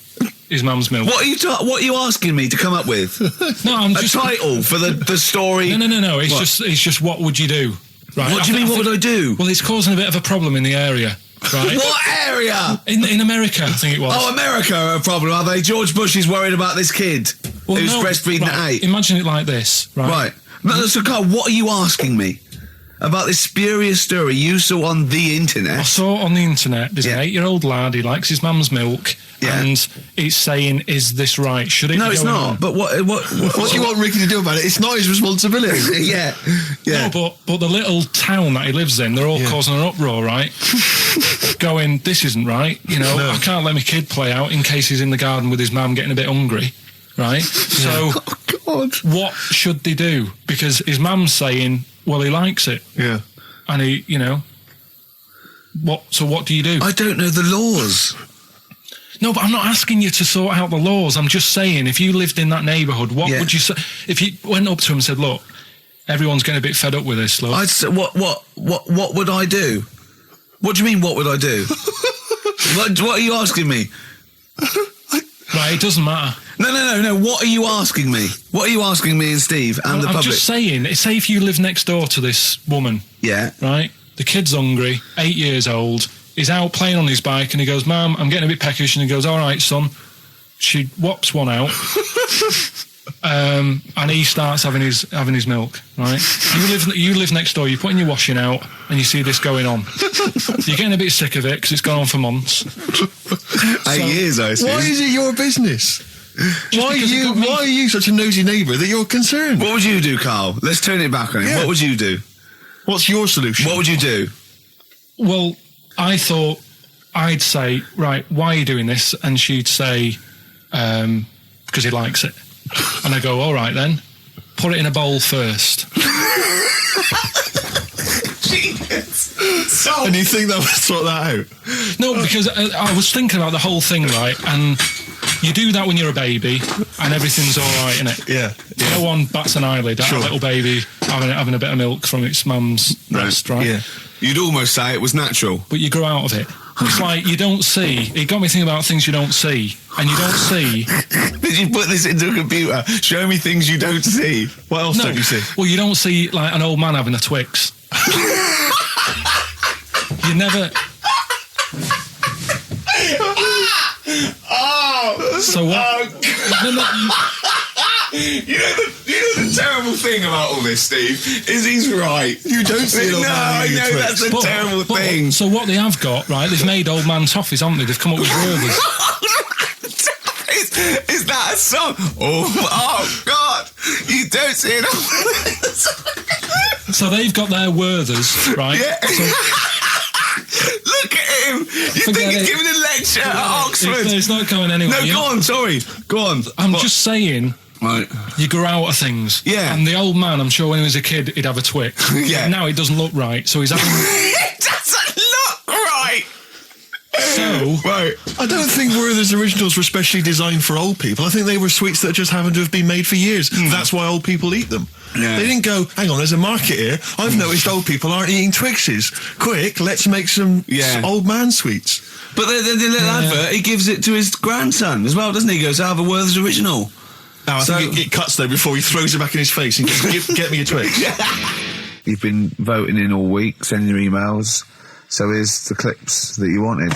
milk. What are you asking me to come up with? No, I'm just a title for the story. No. It's just what would you do? Right. What do you mean? What would I do? Well, it's causing a bit of a problem in the area. Right. What area? In America, I think it was. Oh, America are a problem, are they? George Bush is worried about this kid who's breastfeeding at 8. Imagine it like this, right? Right. So, Carl, what are you asking me about this spurious story you saw on the internet? I saw it on the internet. There's an 8-year-old lad. He likes his mum's milk, and it's saying, "Is this right? Should it?" No, be it's going not. on? But what What do you want Ricky to do about it? It's not his responsibility. Yeah. No, but the little town that he lives in, they're all causing an uproar, right? Going, this isn't right. You know, I can't let my kid play out in case he's in the garden with his mum getting a bit hungry, right? So, what should they do? Because his mum's saying, well, he likes it. Yeah. And he, you know, so what do you do? I don't know the laws. No, but I'm not asking you to sort out the laws. I'm just saying, if you lived in that neighbourhood, what would you say? If you went up to him and said, look, everyone's getting a bit fed up with this, look. I'd say, what would I do? What do you mean, what would I do? what are you asking me? Right, it doesn't matter. No. What are you asking me? What are you asking me and Steve and the public? I'm just saying, say if you live next door to this woman. Yeah. Right? The kid's hungry, 8 years old. He's out playing on his bike and he goes, Mum, I'm getting a bit peckish. And he goes, all right, son. She whops one out. And he starts having his milk, right? You live next door, you're putting your washing out and you see this going on. You're getting a bit sick of it because it's gone on for months. 8 years, I assume. Why is it your business? Why are you such a nosy neighbour that you're concerned? What would you do, Carl? Let's turn it back on him. Yeah. What would you do? What's your solution? What would you do? Well, I thought I'd say, right, why are you doing this? And she'd say, because he likes it. And I go, all right then, put it in a bowl first. And you think that would sort that out? No, because I was thinking about the whole thing, right? And you do that when you're a baby and everything's all right, innit? Yeah. No one bats an eyelid at a little baby having a bit of milk from its mum's breast, right? Yeah. You'd almost say it was natural. But you grow out of it. It's like you don't see. It got me thinking about things you don't see. And you don't see. Did you put this into a computer? Show me things you don't see. What else don't you see? Well, you don't see like an old man having a Twix. You never. Oh, So what? You know the terrible thing about all this, Steve, is he's right. You don't see it. No, I know that's the terrible thing. So what they have got, right? They've made old man toffees, haven't they? They've come up with Werther's. Is that a song? Oh God! You don't see it. So they've got their Werther's, right? Yeah. Look at him. You think he's giving a lecture at Oxford? It's not going anywhere. No, go on. Sorry, go on. I'm just saying. Right. You grow out of things. Yeah. And the old man, I'm sure when he was a kid, he'd have a Twix. Yeah. Now it doesn't look right, so he's having... It doesn't look right. So... Right. I don't think Werther's originals were specially designed for old people. I think they were sweets that just happened to have been made for years. That's why old people eat them. Yeah. They didn't go, hang on, there's a market here. I've noticed old people aren't eating Twixes. Quick, let's make some old man sweets. But the little advert, he gives it to his grandson as well, doesn't he? He goes, I have a Werther's original. Oh, I think it cuts though before he throws it back in his face and goes, get me a Twix. You've been voting in all week, sending your emails. So here's the clips that you wanted.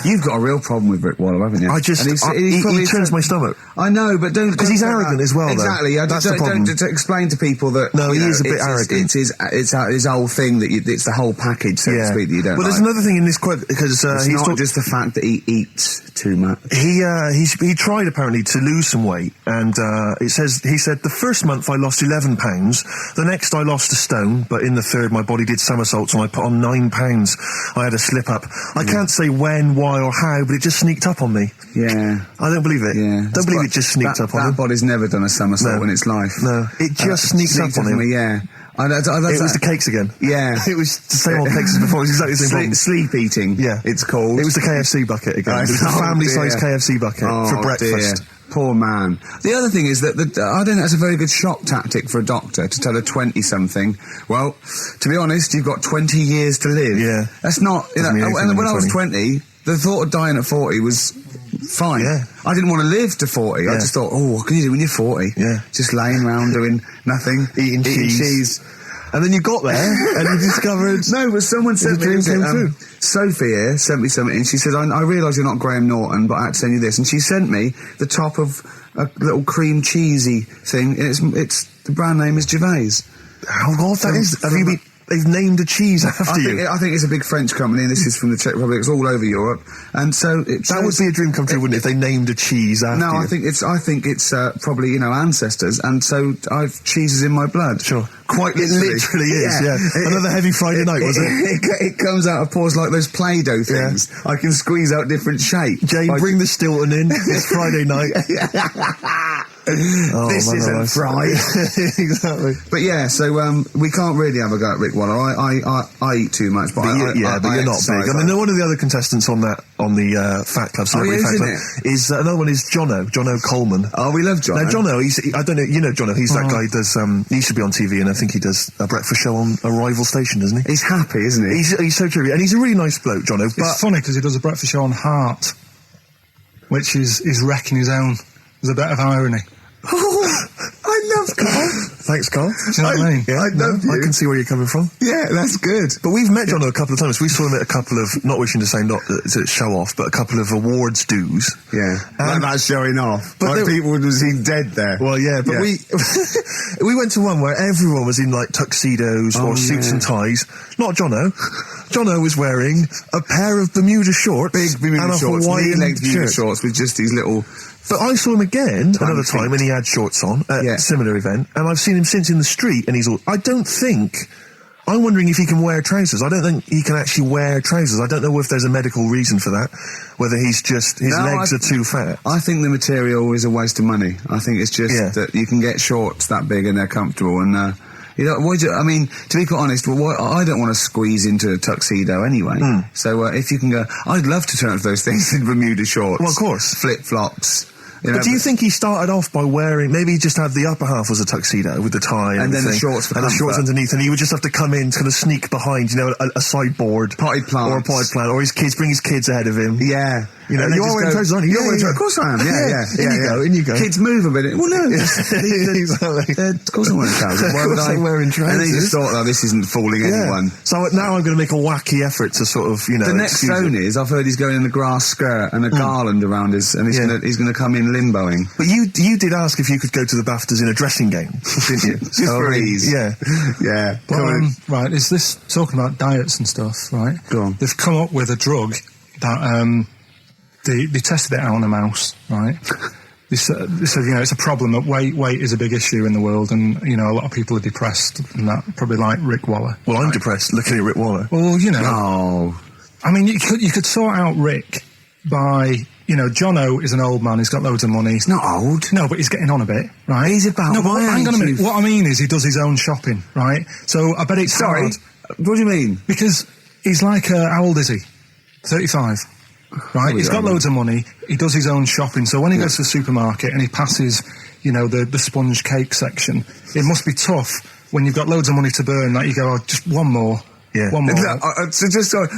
You've got a real problem with Rick Wallow, haven't you? He turns my stomach. I know, but don't... Because he's arrogant as well, exactly. though. That's the problem. Don't explain to people that... No, he is a bit arrogant. It's his whole thing, that it's the whole package, so to speak, that you don't Well, there's another thing in this quote, because it's not just the fact that he eats too much. He tried, apparently, to lose some weight, and he said, the first month I lost 11 pounds, the next I lost a stone, but in the third my body did somersaults and I put on 9 pounds. I had a slip-up. I can't say when, why, or how, but it just sneaked up on me. Yeah. I don't believe it. Yeah. Don't believe it just sneaked up on him. That body's never done a somersault in its life. No. It just sneaked up on him. Yeah. It was the cakes again. Yeah. It was the same old cakes as before. It was exactly the same problem. Sleep eating. Yeah. It's called. It was the KFC bucket again. It was the family-sized KFC bucket for breakfast. Dear. Poor man. The other thing is that I don't think that's a very good shock tactic for a doctor to tell a 20-something, well, to be honest, you've got 20 years to live. Yeah. That's not... and when I was 20, the thought of dying at 40 was fine. Yeah. I didn't want to live to 40. I just thought, what can you do when you're 40? Yeah. Just laying around doing nothing. Eating cheese. And then you got there and you discovered... No, but someone sent me... Sophie here sent me something, and she said, I realise you're not Graham Norton, but I had to send you this. And she sent me the top of a little cream cheesy thing, and it's the brand name is Gervais. How odd that is. They've named a cheese after you. I think it's a big French company, and this is from the Czech Republic. It's all over Europe, and so that would be a dream come true, wouldn't it? If they named a cheese after you? No, I think it's probably ancestors, and so cheese is in my blood. Sure, quite literally. It literally is. Yeah, another heavy Friday night, was it? It comes out of pores like those Play-Doh things. Yeah. I can squeeze out different shapes. Jane, bring the Stilton in. It's Friday night. This isn't fried. Exactly. But yeah, so we can't really have a go at Rick Wallow. I eat too much, but you're not big. I mean, one of the other contestants on the Fat Club, Celebrity Fat Club, is another one is Jono Coleman. Oh, we love Jono. Now Jono, I don't know, you know Jono. He's that guy who does. He used to be on TV, and I think he does a breakfast show on a rival station, doesn't he? He's happy, isn't he? He's so true, and he's a really nice bloke, Jono. But it's funny because he does a breakfast show on Heart, which is wrecking his own. There's a bit of irony. I love Karl. Thanks, Karl. Do you know what I mean? Yeah, I can see where you're coming from. Yeah, that's good. But we've met Jono a couple of times. We saw him at a couple of, not wishing to say not to show off, but a couple of awards dues. Yeah, like that's showing off. But like people would have seen dead there. Well, yeah, but we went to one where everyone was in like tuxedos or suits and ties. Not Jono. Jono was wearing a pair of Bermuda shorts, big Bermuda and a shorts, Hawaiian Bermuda shorts with just these little. But I saw him again another time when he had shorts on at a similar event, and I've seen him since in the street, and I'm wondering if he can wear trousers. I don't think he can actually wear trousers. I don't know if there's a medical reason for that, whether he's just, his legs are too fat. I think the material is a waste of money. I think it's just that you can get shorts that big and they're comfortable, and I mean, to be quite honest, I don't want to squeeze into a tuxedo anyway. So if you can go, I'd love to turn up those things in Bermuda shorts. Well, of course. Flip-flops. You know, But do you think he started off by wearing, maybe he just had the upper half was a tuxedo with the tie And then the everything, shorts for and the shorts comfort. underneath, and he would just have to come in, kind of sneak behind, a sideboard. Potted plants. Or a potted plant, or bring his kids ahead of him. Yeah. You know, And you they are just wearing go, trousers, aren't you? Yeah, You're wearing of course I am. Yeah. In you go. Kids move a bit. Well, no. Exactly. Of course I'm wearing trousers. Why would Of course I? I'm wearing And then he trousers. just thought, oh, this isn't fooling anyone. So now I'm going to make a wacky effort to sort of, The next excuse zone it. is, I've heard he's going in a grass skirt and a garland around his, and he's going to come in limboing. But you did ask if you could go to the BAFTAs in a dressing gown, didn't you? Just for ease. Yeah. Yeah. But, right, is this talking about diets and stuff, right? Go on. They've come up with a drug that they tested it out on a mouse, right? They said, it's a problem that weight is a big issue in the world, and a lot of people are depressed, and that probably like Rick Waller. Well, I'm depressed looking at Rick Waller. Well, Oh. I mean, you could sort out Rick by, Jono is an old man, he's got loads of money. He's not old. No, but he's getting on a bit, right? He's about No, but my hang on a age, minute. you- What I mean is he does his own shopping, right? So I bet it's Sorry. hard. What do you mean? Because he's like, how old is he? 35. Right? He's got loads of money. He does his own shopping. So when he goes to the supermarket and he passes, the sponge cake section, it must be tough when you've got loads of money to burn that you go, just one more. Yeah. One more.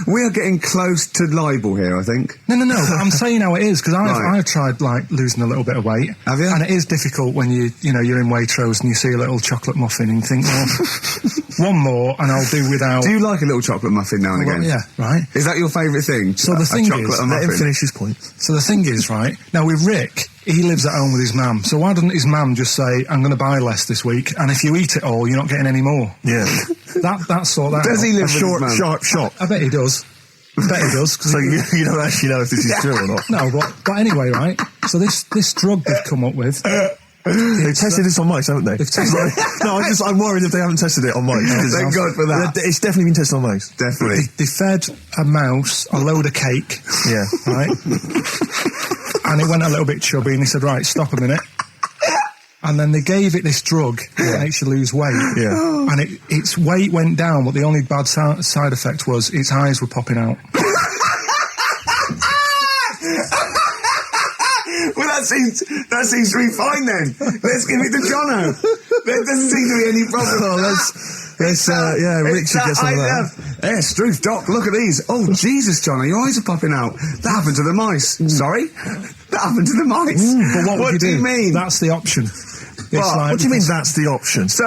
We are getting close to libel here, I think. No. But I'm saying how it is because Right. I've tried losing a little bit of weight. Have you? And it is difficult when you're in Waitrose and you see a little chocolate muffin and you think, well, one more and I'll do without. Do you like a little chocolate muffin now and Well, again? yeah, right. Is that your favourite thing? So the thing chocolate is, and Let him muffin? finish his point. So the thing is, right, now with Rick, he lives at home with his mum. So why doesn't his mum just say, I'm going to buy less this week, and if you eat it all, you're not getting any more? Yeah. That's sort that Does out. he live A with short, his mum? sharp shot. I bet he does. I bet he does. 'Cause So you don't actually know if this is true or not. no, but anyway, right, so this drug they've come up with, They've tested this on mice, haven't they? They've tested No, I'm worried if they haven't tested it on mice. Thank God for that. It's definitely been tested on mice. Definitely. they fed a mouse a load of cake, Yeah. right, and it went a little bit chubby, and he said, right, stop a minute. And then they gave it this drug that makes you lose weight. Yeah. And its weight went down, but the only bad side effect was its eyes were popping out. Well, that seems to be fine then. Let's give it to Jono. There doesn't seem to be any problem. Oh, Rick should get some of that. Hey, Struth, Doc, look at these. Oh, Jesus, Jono, your eyes are popping out. That happened to the mice. Sorry? That happened to the mice. But what do you mean? That's the option. What do you mean that's the option? So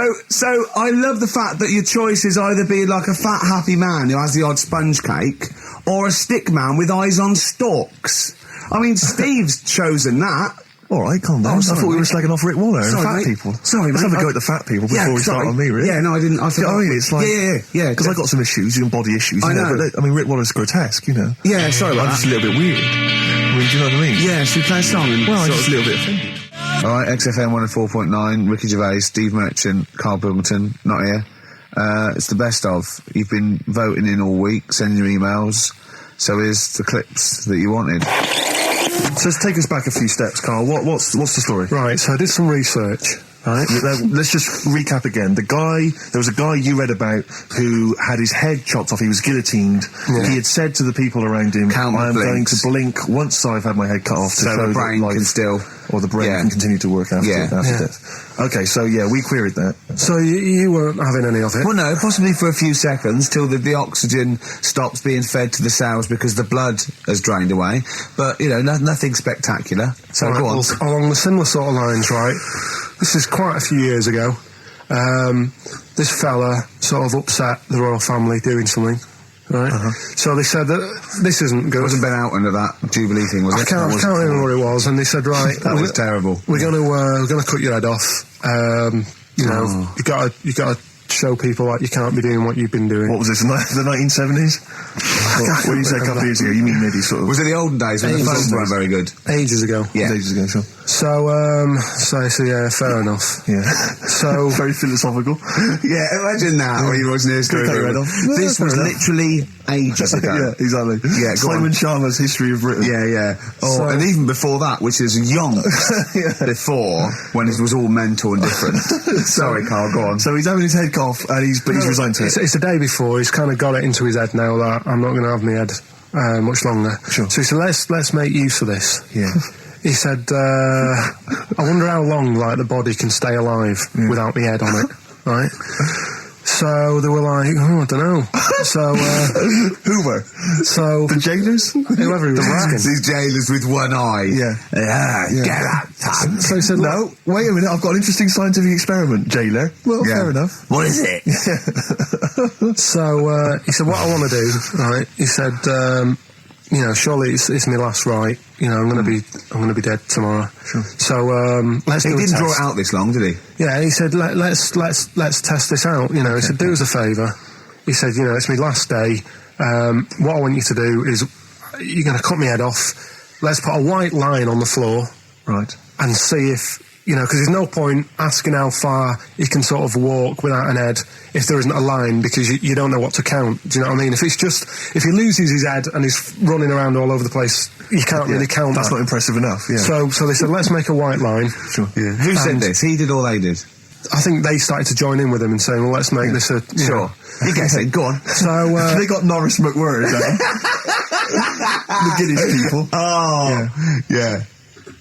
I love the fact that your choice is either be like a fat, happy man who has the odd sponge cake or a stick man with eyes on stalks. I mean, Steve's chosen that. All right, calm down. Oh, I sorry, thought we were mate. slagging off Rick Waller and Sorry, fat mate. people. Sorry, Let's mate. have a go at the fat people before we start on me, really. Yeah, no, I didn't. I Do you know what I mean? It's like... Yeah. Because I got some issues, body issues. I know. But Rick Waller's grotesque, Yeah, sorry about I'm that. just a little bit weird. Do you know what I mean? Yeah, should we play a song? And Well, I'm sort just of- a little bit offended. All right, XFM 104.9, Ricky Gervais, Steve Merchant, Karl Pilkington, not here. It's the best of. You've been voting in all week, sending your emails. So here's the clips that you wanted. So let's take us back a few steps, Karl. What's the story? Right, so I did some research. Right. Let's just recap again. There was a guy you read about who had his head chopped off. He was guillotined. Yeah. He had said to the people around him, Count the I am going blinks. to blink once I've had my head cut off to So show the brain that life, can still... or the brain Yeah. can continue to work after Yeah. death. Okay, so we queried that. So you weren't having any of it? Well, no, possibly for a few seconds till the oxygen stops being fed to the cells because the blood has drained away. But, nothing spectacular. So Right, go on. well, along the similar sort of lines, right? This is quite a few years ago. This fella sort of upset the royal family doing something, right? So they said that this isn't good. It wasn't Ben Alton at that Jubilee thing, was I it? can't remember what it was, and they said, right, That was terrible. We're gonna cut your head off. You gotta show people that you can't be doing what you've been doing. What was this, the 1970s? What do you say a couple of years ago? You mean maybe sort of... Was it the olden days when the Ages phones ago. weren't very good? Ages ago. Yeah. Ages ago, sure. So yeah, fair enough. Yeah. So Very philosophical. Yeah, imagine that when you watching this. Good cut your head off. No, This fair was enough. literally ages ago. Yeah, exactly. Yeah, go Simon on. Sharma's History of Britain. Yeah. Oh, and even before that, which is yonks before, when it was all mental and different. Sorry, Karl, go on. So he's having his head cut off, and he's resigned to it. it's the day before. He's kind of got it into his head now that I'm not going to have my head much longer. Sure. So he said, let's make use of this. Yeah. he said, I wonder how long, like, the body can stay alive without the head on it, right? So they were like, oh, I don't know. So, Who were? So The jailers? whoever he was asking. These jailers with one eye. Get out. So he said, No, wait a minute, I've got an interesting scientific experiment, jailer. Well, Yeah. fair enough. What is it? So he said, what I want to do, right? He said, you know, surely it's my last right. You know, I'm going to be dead tomorrow. Sure. So let's He do a didn't draw test. it out this long, did he? Yeah, he said, let's test this out. You know, he said, do us a favour. He said, you know, it's my last day. What I want you to do is, you're going to cut my head off. Let's put a white line on the floor. Right. And see if, you know, because there's no point asking how far he can sort of walk without an head if there isn't a line, because you don't know what to count. Do you know what I mean? If he loses his head and he's running around all over the place, you can't really count That's that. not impressive enough, yeah. So they said, let's make a white line. Sure. Yeah. Who said And- this? He did or they did? I think they started to join in with him and saying, well, let's make this a... you know. You guess it. Go on. So, They got Norris McWhirr, the Guinness people. Oh. Yeah.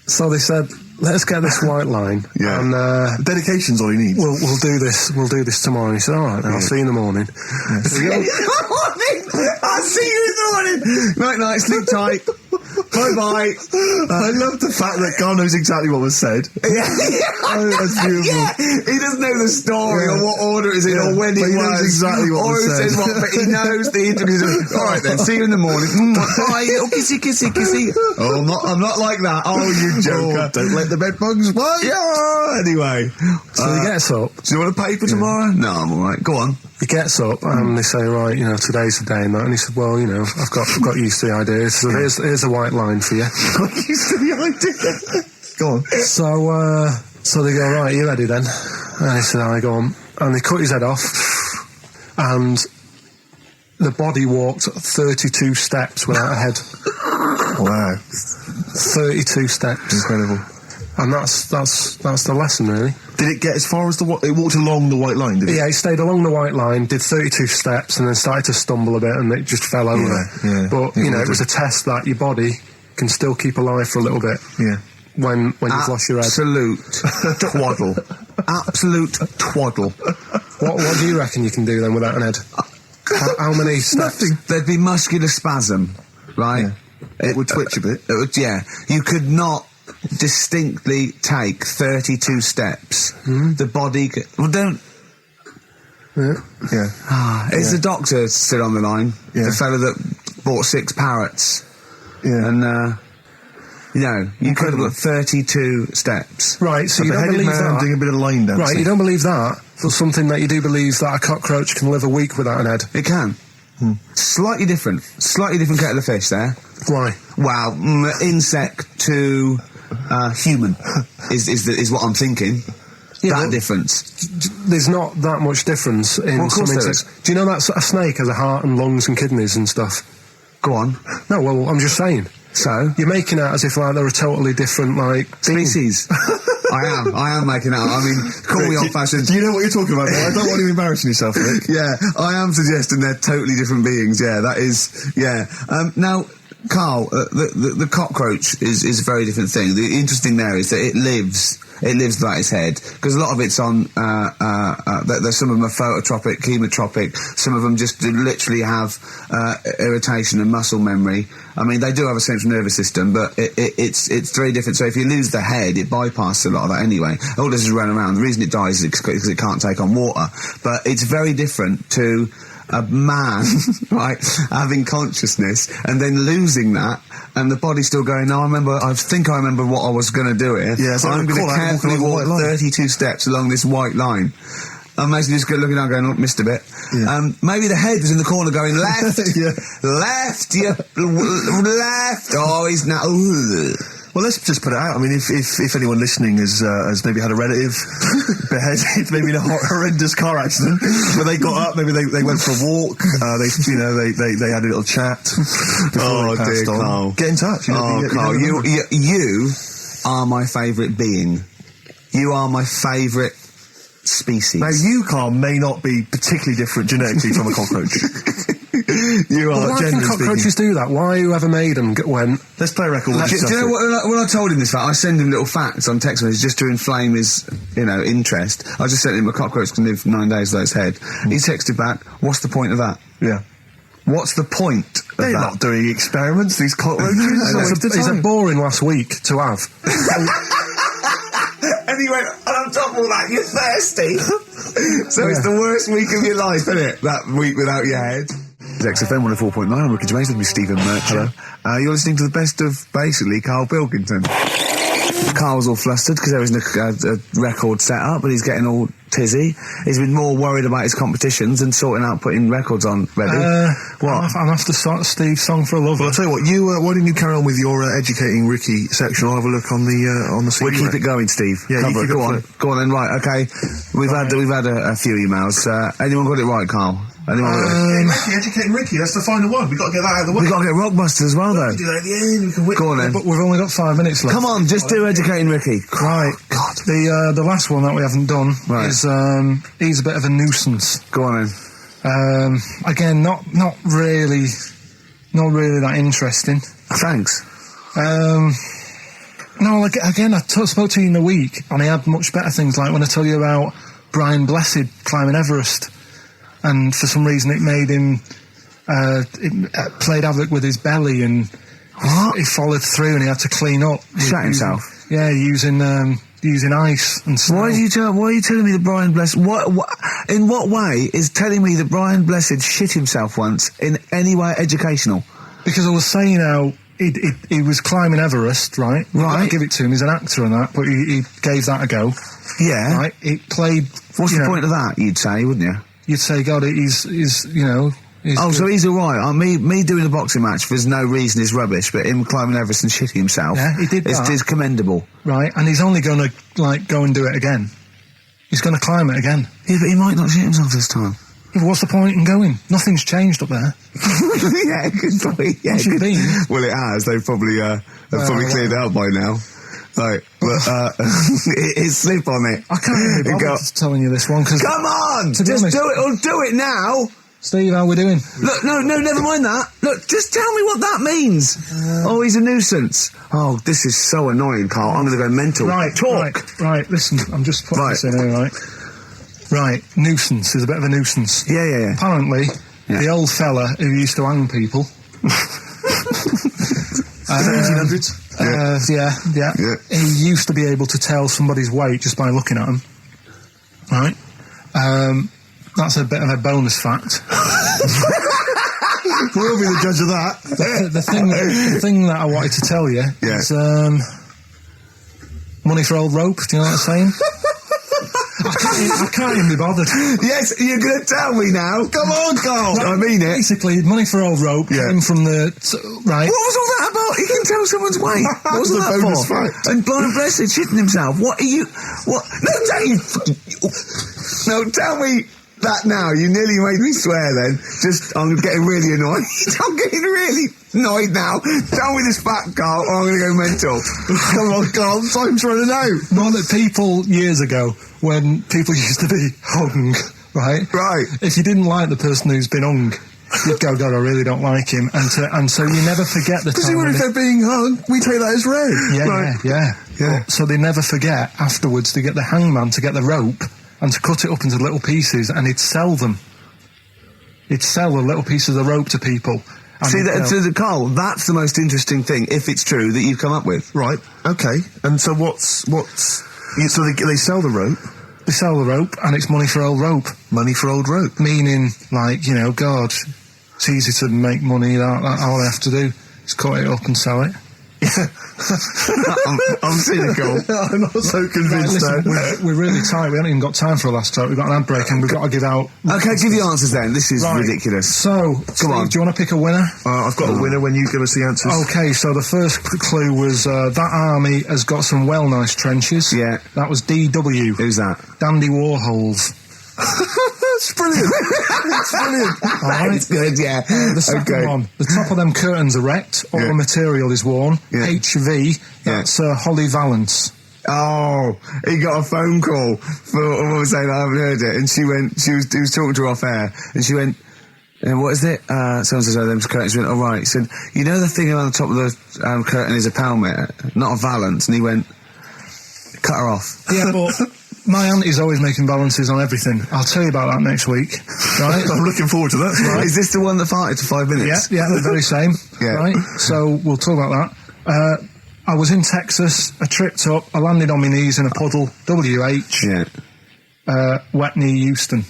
so they said, let's get this white line. Yeah. And Dedication's all he needs. we'll do this tomorrow. And he said, all right, then, I'll see you in the morning. See you in the morning. I'll see you in the morning. Night, night. Sleep tight. Bye-bye. I love the fact that Karl knows exactly what was said. Oh, that's beautiful. Yeah, he doesn't know the story or what order it is in or when But it he knows was. exactly what or was who said. says what, but he knows the intricacies. All right then, see you in the morning. Bye. Oh, kissy, kissy, kissy. Oh, I'm not like that. Oh, you joker. Don't let the bed bugs fly. Yeah. Anyway, So he gets up. do you want a paper tomorrow? No, I'm all right. Go on. He gets up and they say, right, you know, today's the day and that. And he said, well, you know, I've got used to the idea. So here's a white line for you. Got used to the idea. Go on. So they go, right, you ready then? And he said, I go on. And they cut his head off. And the body walked 32 steps without a head. Wow. 32 steps. Incredible. And that's the lesson, really. Did it get as far as it walked along the white line, did it? Yeah, he stayed along the white line, did 32 steps, and then started to stumble a bit, and it just fell over. yeah. But, It you know, would it was a test that your body can still keep alive for a little bit Yeah. when you've lost your head. Absolute twaddle. Absolute twaddle. What do you reckon you can do then without an head? How many steps? Nothing. There'd be muscular spasm, right? Yeah. It would twitch a bit. It would, yeah. You could not distinctly take 32 steps. The body could... Well, don't... Yeah. Is the doctor still on the line? Yeah. The fellow that bought 6 parrots. Yeah. And, you know, you could have got 32 steps. Right, so A you don't beheaded believe man that? doing a bit of line dancing. Right, you don't believe that, but something that you do believe that a cockroach can live a week without an head. It can. Slightly different kettle of fish there. Why? Wow, insect to human is what I'm thinking. Yeah, that well, difference. There's not that much difference in Well, of some course there insects. Do you know that a snake has a heart and lungs and kidneys and stuff? Go on. No, well, I'm just saying. So You're making out as if like they're a totally different like species. I am making out. I mean, call me old-fashioned. Do you know what you're talking about? I don't want you embarrassing yourself, Rick. Yeah, I am suggesting they're totally different beings. Yeah, that is. Yeah. Now, Karl, the cockroach is a very different thing. The interesting there is that it lives without its head, because a lot of it's on. There's some of them are phototropic, chemotropic. Some of them just literally have irritation and muscle memory. I mean, they do have a central nervous system, but it's very different. So if you lose the head, it bypasses a lot of that anyway. All this is run around. The reason it dies is because it can't take on water. But it's very different to a man, right, having consciousness and then losing that, and the body still going, no, I think I remember what I was going to do here. Yeah, so I'm going to carefully walk 32 steps along this white line. Imagine just looking down going, oh, missed a bit. Yeah. Maybe the head was in the corner going, left, Yeah. left, left. Oh, he's now... Well, let's just put it out. I mean, if anyone listening has maybe had a relative beheaded, maybe in a horrendous car accident, where they got up, maybe they went for a walk, they had a little chat. Oh, dear, Karl. Get in touch. Karl, you are my favourite being. You are my favourite species. Now, you, Karl, may not be particularly different genetically from a cockroach. You But are why can generally cockroaches do that? Why whoever made them went... Let's play a record. Do you know what? When I told him this fact, I send him little facts on text messages just to inflame his, interest. I just sent him a cockroach can live 9 days without its head. He texted back, "What's the point of that? Yeah. What's the point of They're that?" not doing experiments, these cockroaches. It's a boring last week to have. And he went, "And on top of all that, you're thirsty." So it's the worst week of your life, isn't it? That week without your head. It's XFM 104.9. I'm Ricky James. With me, Stephen Merchant. You're listening to the best of basically Karl Pilkington. Carl's all flustered because there isn't a record set up, but he's getting all tizzy. He's been more worried about his competitions than sorting out putting records on ready. What? I'm after Steve's Song for a Lover. Well, I'll tell you what. Why didn't you carry on with your educating Ricky section? I'll have a look on the CD. We'll keep it going, Steve. Yeah, Cover it. Go on then. Right, okay. We've had a few emails. Anyone got it right, Carl? Anyone got it? Educating Ricky. That's the final one. We've got to get that out of the way. We've got to get Rockbusters as well, though. We do that at the end. We can win. Go on then. But we've only got 5 minutes left. Come on, just do Educating Ricky. Right. God. The last one that we haven't done Right. is he's a bit of a nuisance. Go on then. Again, not really that interesting. Thanks. No, again, I spoke to you in the week, and he had much better things. Like when I tell you about Brian Blessed climbing Everest, and for some reason it made him it played havoc with his belly, and he followed through, and he had to clean up. Shut himself. Yeah, using ice and snow. Why are you telling me that Brian Blessed? In what way is telling me that Brian Blessed shit himself once in any way educational? Because I was saying how he was climbing Everest, right? Right. I'll give it to him. He's an actor and that, but he gave that a go. Yeah. Right. It played. What's the point of that? You'd say, wouldn't you? You'd say, God, he's He's so he's all right. Me doing a boxing match for no reason is rubbish, but him climbing Everest and shitting himself, Yeah, he did that. is commendable. Right, and he's only going to go and do it again. He's going to climb it again. Yeah, but he might not shit himself this time. Yeah, but what's the point in going? Nothing's changed up there. Yeah, good point. Yeah, What's it been? Well, it has. They've probably cleared it out by now. Right, but it's slip on it. I can't really bother telling you this one because. Come on, to be just honest, do it or do it now. Steve, how we doing? Look, no, never mind that. Look, just tell me what that means. He's a nuisance. Oh, this is so annoying, Karl. I'm going to go mental. Right, talk. Right, listen, I'm just putting this in here, right? Right, nuisance is a bit of a nuisance. Yeah. Apparently, the old fella who used to hang people. 1700s. Yeah. He used to be able to tell somebody's weight just by looking at them. Right? That's a bit of a bonus fact. We'll be the judge of that. The thing that I wanted to tell you is money for old rope. Do you know what I'm saying? I can't even be bothered. Yes, you're going to tell me now. Come on, Karl. I mean it. Basically, money for old rope came from the... right. What was all that about? He can tell someone's weight. What was that bonus for? fact. And Brian Blessed shitting himself. What are you... What? No, Dave! No, tell me that now. You nearly made me swear then. I'm getting really annoyed. I'm getting really annoyed now. Tell me this fact, Karl, or I'm going to go mental. Come on, Karl. Time's running out. Not that people, years ago, when people used to be hung, right? Right. If you didn't like the person who's been hung, you'd go, God, I really don't like him. And so you never forget the time. Because if they're being hung, we take that as read. Yeah. So they never forget afterwards to get the hangman to get the rope and to cut it up into little pieces, and he'd sell them. He'd sell the little pieces of the rope to people. See, Karl, that's the most interesting thing, if it's true, that you've come up with. Right. Okay. And so so they sell the rope. They sell the rope, and it's money for old rope. Money for old rope. Meaning, God, it's easy to make money. That all I have to do is cut it up and sell it. I'm cynical. I'm not so convinced. Right, listen, we're really tight. We haven't even got time for a last talk. We've got an ad break, and we've got to give out. Okay, give the answers then. This is ridiculous. So, Steve, on. do you want to pick a winner? I've got a winner when you give us the answers. Okay, so the first clue was that army has got some well nice trenches. Yeah. That was DW. Who's that? Dandy Warhols. It's brilliant. It's brilliant. All right. It's good, yeah. The second one, the top of them curtains are wrecked, all the material is worn. Yeah. HV, that's Holly Valance. Oh, he got a phone call for what was saying, I haven't heard it, and he was talking to her off air, and she went, And what is it? Someone says, oh, them's curtains. He went, all right. He said, you know the thing around the top of the curtain is a pound meter, not a valance. And he went, cut her off. Yeah, but my auntie's always making balances on everything. I'll tell you about that next week, right? I'm looking forward to that. Right. Is this the one that farted for 5 minutes? Yeah, the very same. Yeah. Right? So we'll talk about that. I was in Texas, I tripped up, I landed on my knees in a puddle, WH, Yeah. wet knee Houston,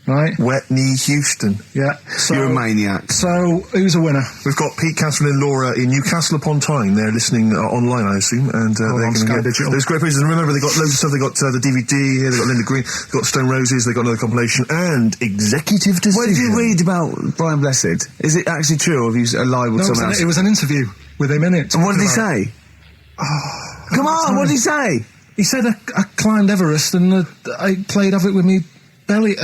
right? Wet knee Houston. Yeah. So, You're a maniac. So, who's a winner? We've got Pete, Catherine and Laura in Newcastle upon Tyne. They're listening online, I assume, and they're going to Sky get Digital. those great pieces. And remember, they've got loads of stuff. They've got the DVD here, they've got Linda Green, they've got Stone Roses, they've got another compilation, and Executive Decision. What did you read about Brian Blessed? Is it actually true, or have you lied with No, someone else? it was an interview with him in it. And what did he say? Come on, what did he say? He said I climbed Everest and I played of it with me belly.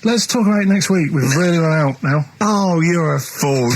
Let's talk about it next week. We've really run out now. Oh, you're a fool.